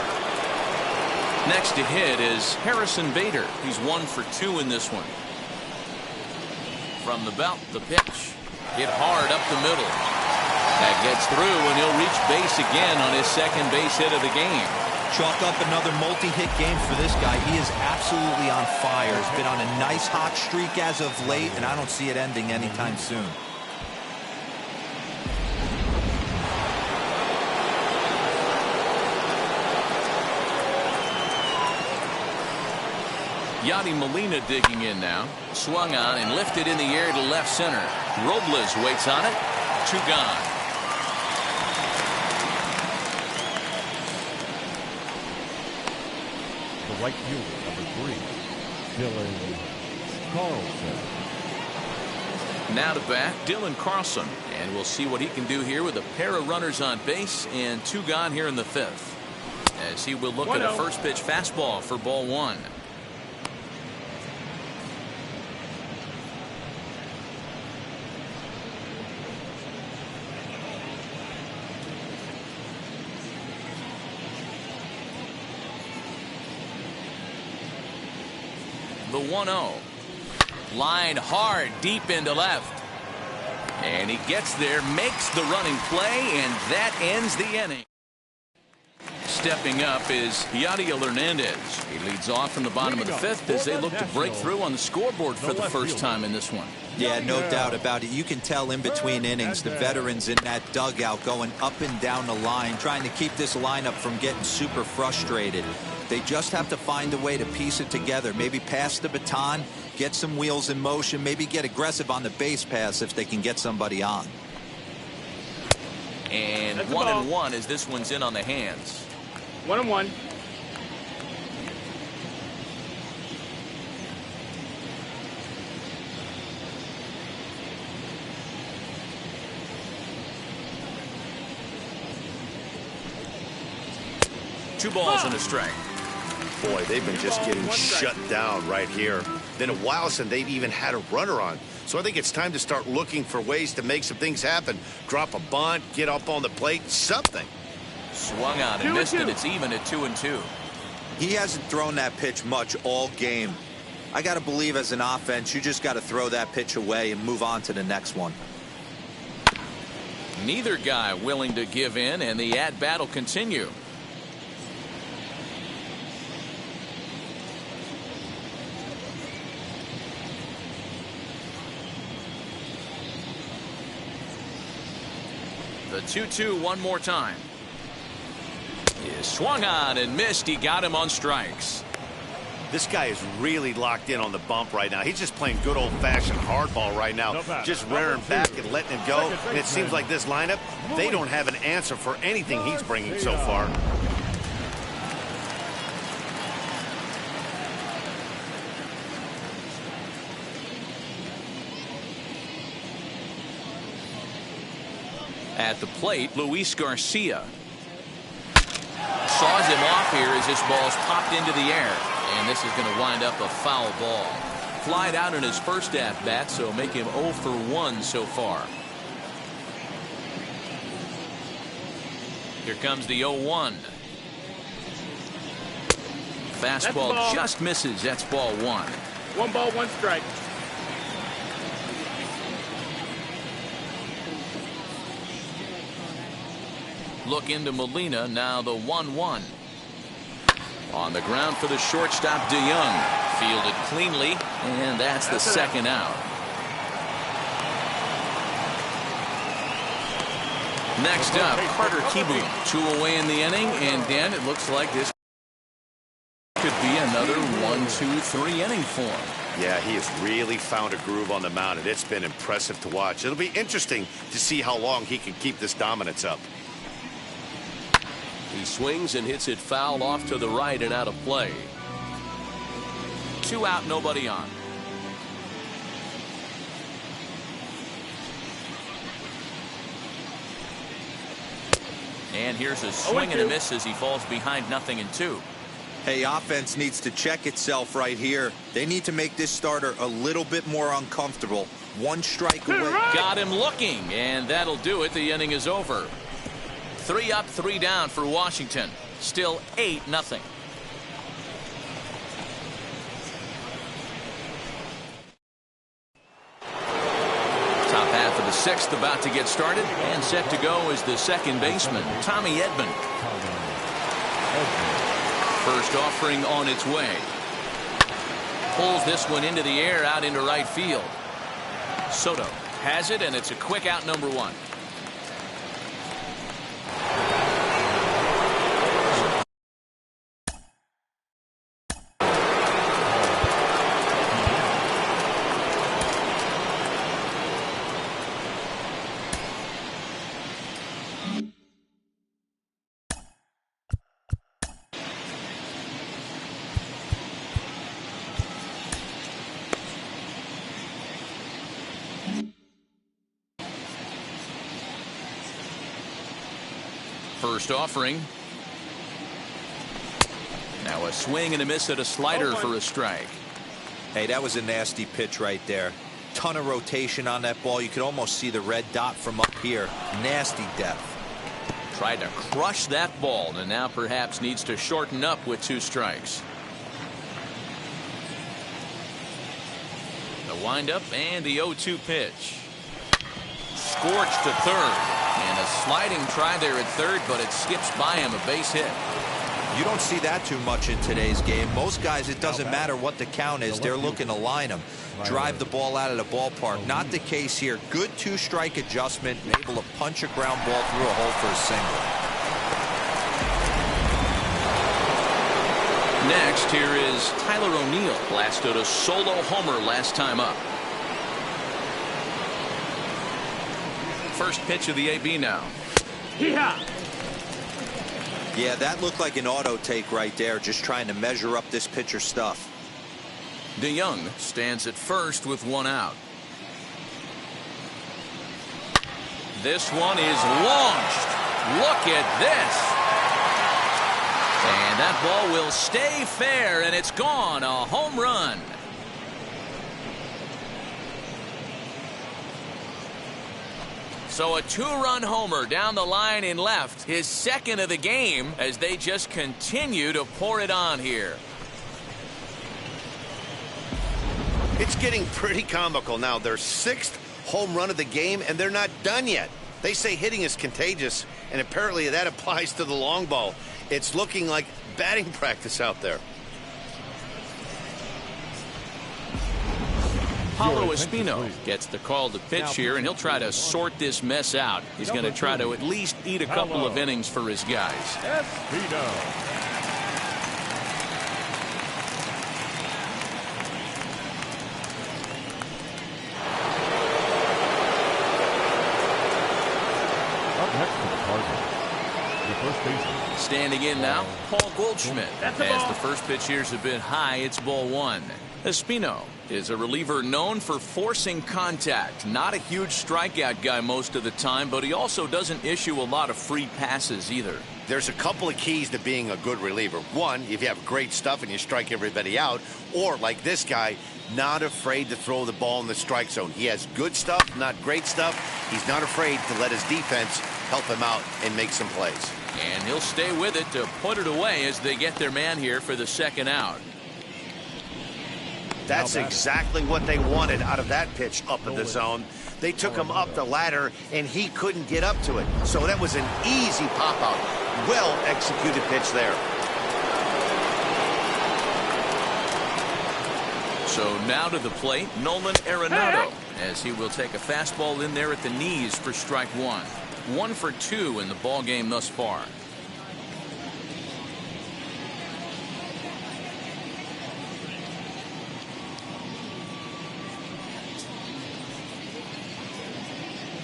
[SPEAKER 2] Next to hit is Harrison Bader. He's 1 for 2 in this one. From the belt, the pitch. Hit hard up the middle. That gets through, and he'll reach base again on his second base hit of the game.
[SPEAKER 4] Chalk up another multi-hit game for this guy. He is absolutely on fire. He's been on a nice hot streak as of late, and I don't see it ending anytime soon.
[SPEAKER 2] Yadi Molina digging in now. Swung on and lifted in the air to left center. Robles waits on it. 2 gone.
[SPEAKER 6] The right fielder, number 3, Dylan Carlson.
[SPEAKER 2] Now to bat, Dylan Carlson. And we'll see what he can do here with a pair of runners on base and 2 gone here in the 5th. as he will look at a first pitch fastball for ball one. The 1-0. Line hard deep into left. And he gets there, makes the running play, and that ends the inning. Stepping up is Yadiel Hernandez. He leads off from the bottom of the fifth as they look to break through on the scoreboard for the first time in this one.
[SPEAKER 4] Yeah, no doubt about it. You can tell in between innings the veterans in that dugout going up and down the line, trying to keep this lineup from getting super frustrated. They just have to find a way to piece it together. Maybe pass the baton, get some wheels in motion, maybe get aggressive on the base pass if they can get somebody on.
[SPEAKER 2] And 1-1 as this one's in on the hands.
[SPEAKER 5] 1-1.
[SPEAKER 2] Two balls and a strike.
[SPEAKER 3] Boy, they've been just getting shut down right here. Been a while since they've even had a runner on. So I think it's time to start looking for ways to make some things happen. Drop a bunt, get up on the plate, something.
[SPEAKER 2] Swung out and missed it. It's even at 2-2.
[SPEAKER 4] He hasn't thrown that pitch much all game. I got to believe as an offense, you just got to throw that pitch away and move on to the next one.
[SPEAKER 2] Neither guy willing to give in, and the at-bat will continue. The 2-2 one more time. He is swung on and missed. He got him on strikes.
[SPEAKER 3] This guy is really locked in on the bump right now. He's just playing good old-fashioned hardball right now. Just rearing back and letting him go. And it seems like this lineup, they don't have an answer for anything he's bringing so far.
[SPEAKER 2] At the plate, Luis Garcia. Saws him off here as this ball's popped into the air. And this is going to wind up a foul ball. Flied out in his first at-bat, so make him 0 for 1 so far. Here comes the 0-1. Fastball just misses. That's ball one.
[SPEAKER 5] 1 ball, 1 strike.
[SPEAKER 2] Look into Molina, now the 1-1. On the ground for the shortstop, DeYoung. Fielded cleanly, and that's the second out. Next up, Carter Kieboom. 2 away in the inning, and Dan, it looks like this could be another 1-2-3 inning for him.
[SPEAKER 3] Yeah, he has really found a groove on the mound, and it's been impressive to watch. It'll be interesting to see how long he can keep this dominance up.
[SPEAKER 7] He swings and hits it foul off to the right and out of play.
[SPEAKER 2] 2 out, nobody on. And here's a swing and a miss as he falls behind 0-2.
[SPEAKER 4] Hey, offense needs to check itself right here. They need to make this starter a little bit more uncomfortable. 1 strike away.
[SPEAKER 2] Got him looking, and that'll do it. The inning is over. 3 up, 3 down for Washington. Still 8-0. Top half of the 6th about to get started, and set to go is the second baseman, Tommy Edman. First offering on its way. Pulls this one into the air out into right field. Soto has it, and it's a quick out, number 1. First offering. Now a swing and a miss at a slider for a strike.
[SPEAKER 4] Hey, that was a nasty pitch right there. Ton of rotation on that ball. You could almost see the red dot from up here. Nasty depth.
[SPEAKER 2] Tried to crush that ball and now perhaps needs to shorten up with 2 strikes. The windup and the 0-2 pitch. Scorched to third. And a sliding try there at third, but it skips by him, a base hit.
[SPEAKER 4] You don't see that too much in today's game. Most guys, it doesn't matter what the count is. They're looking to line them. Drive the ball out of the ballpark. Not the case here. Good 2-strike adjustment. Able to punch a ground ball through a hole for a single.
[SPEAKER 2] Next, here is Tyler O'Neill. Blasted a solo homer last time up. First pitch of the AB now.
[SPEAKER 4] Yeah, that looked like an auto take right there, just trying to measure up this pitcher's stuff.
[SPEAKER 2] DeYoung stands at first with 1 out. This one is launched. Look at this. And that ball will stay fair, and it's gone. A home run. So a 2-run homer down the line in left, his second of the game, as they just continue to pour it on here.
[SPEAKER 3] It's getting pretty comical now. Their 6th home run of the game, and they're not done yet. They say hitting is contagious, and apparently that applies to the long ball. It's looking like batting practice out there.
[SPEAKER 2] Paulo Espino gets the call to pitch here, and he'll try to sort this mess out. He's going to try to at least eat a couple of innings for his guys.
[SPEAKER 6] Espino. Up next for the Cardinals, the first baseman.
[SPEAKER 2] Standing in now, Paul Goldschmidt. As the first pitch here's a bit high, it's ball 1. Espino is a reliever known for forcing contact. Not a huge strikeout guy most of the time, but he also doesn't issue a lot of free passes either.
[SPEAKER 3] There's a couple of keys to being a good reliever. One, if you have great stuff and you strike everybody out, or like this guy, not afraid to throw the ball in the strike zone. He has good stuff, not great stuff. He's not afraid to let his defense help him out and make some plays.
[SPEAKER 2] And he'll stay with it to put it away as they get their man here for the second out.
[SPEAKER 3] That's exactly what they wanted out of that pitch up in the zone. They took him up the ladder, and he couldn't get up to it. So that was an easy pop-out. Well-executed pitch there.
[SPEAKER 2] So now to the plate, Nolan Arenado, as he will take a fastball in there at the knees for strike 1. 1 for 2 in the ball game thus far.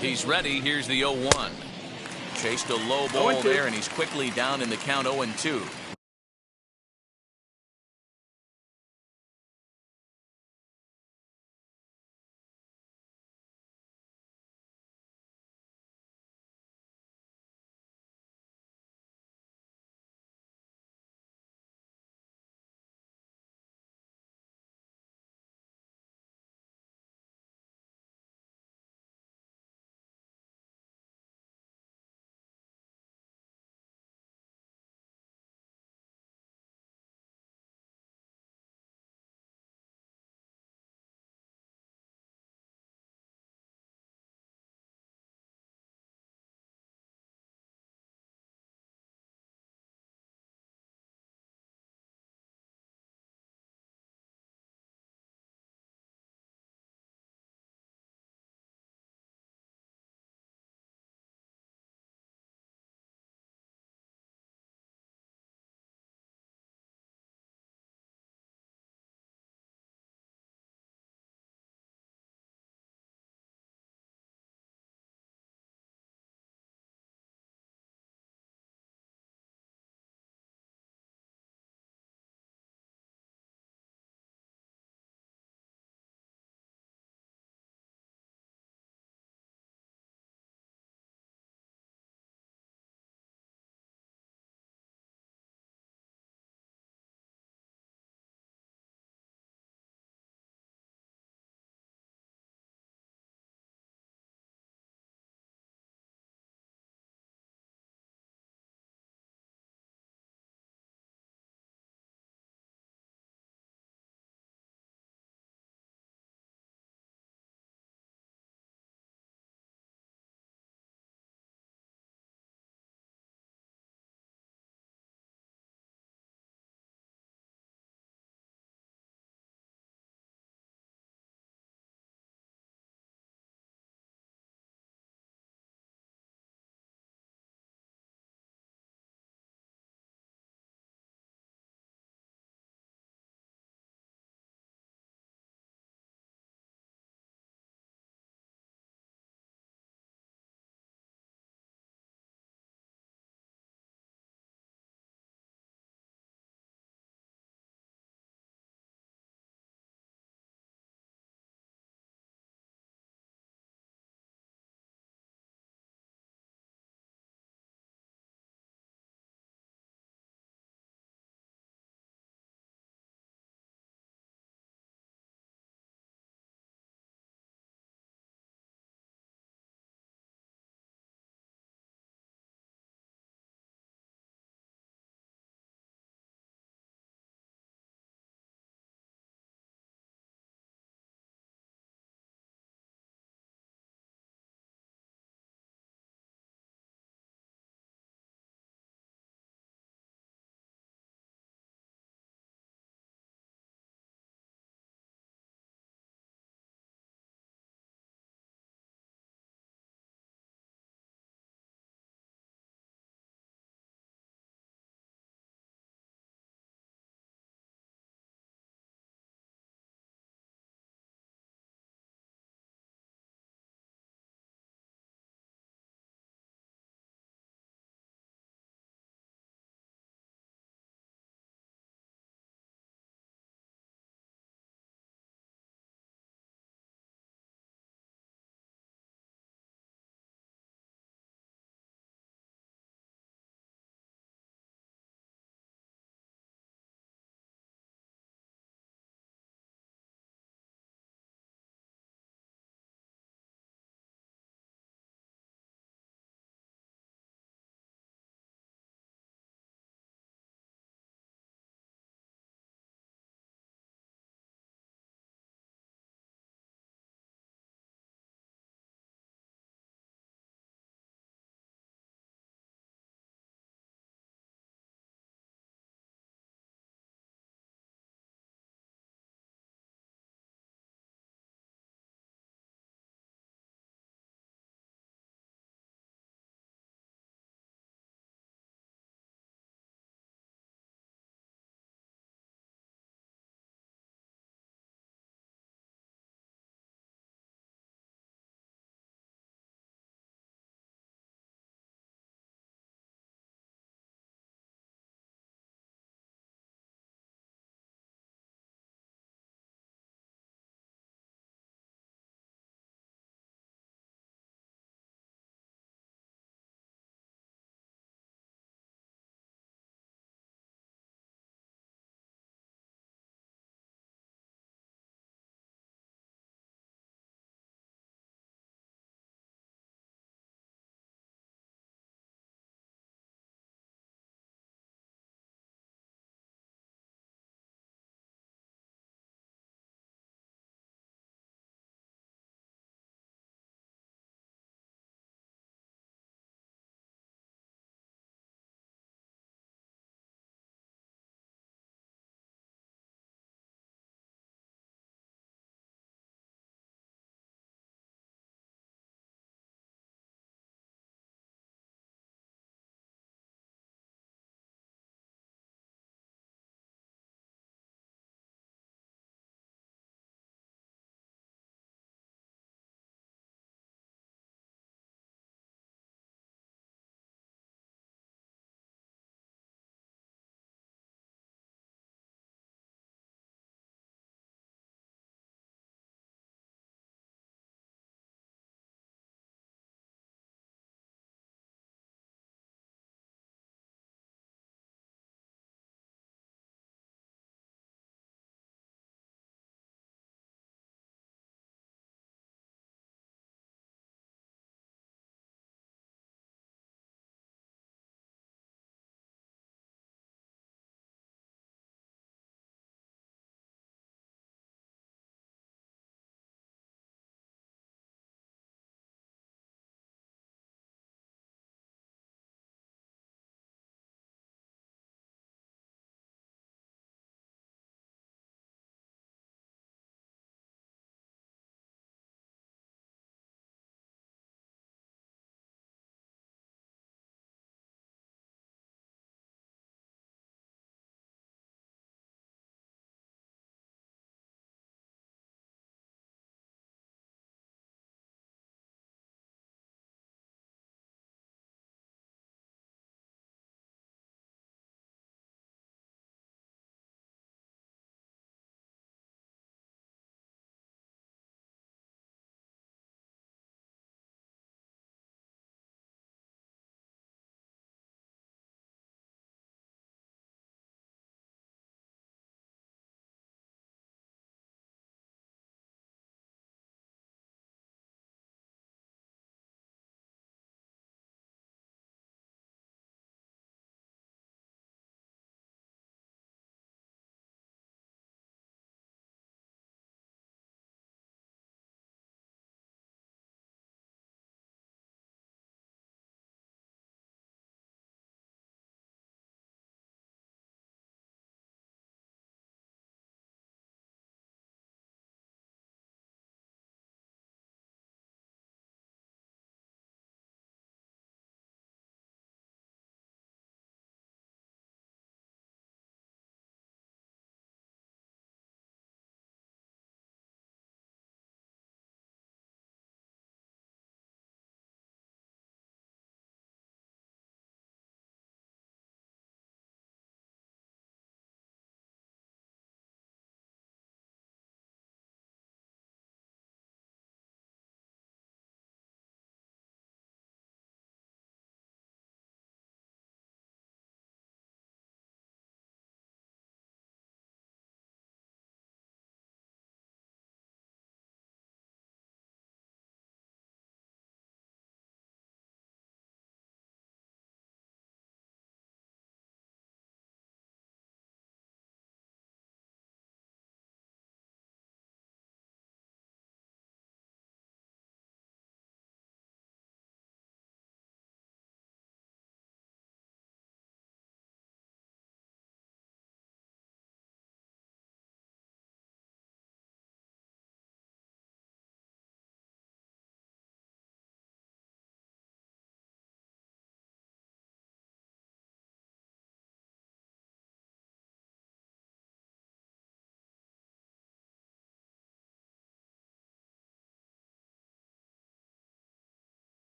[SPEAKER 2] He's ready. Here's the 0-1. Chased a low ball there, and he's quickly down in the count 0-2.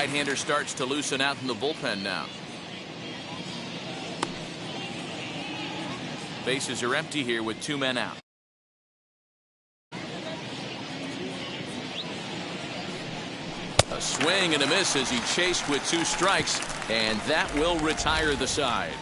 [SPEAKER 2] right-hander starts to loosen out in the bullpen now. Bases are empty here with 2 men out. A swing and a miss as he chased with 2 strikes, and that will retire the side.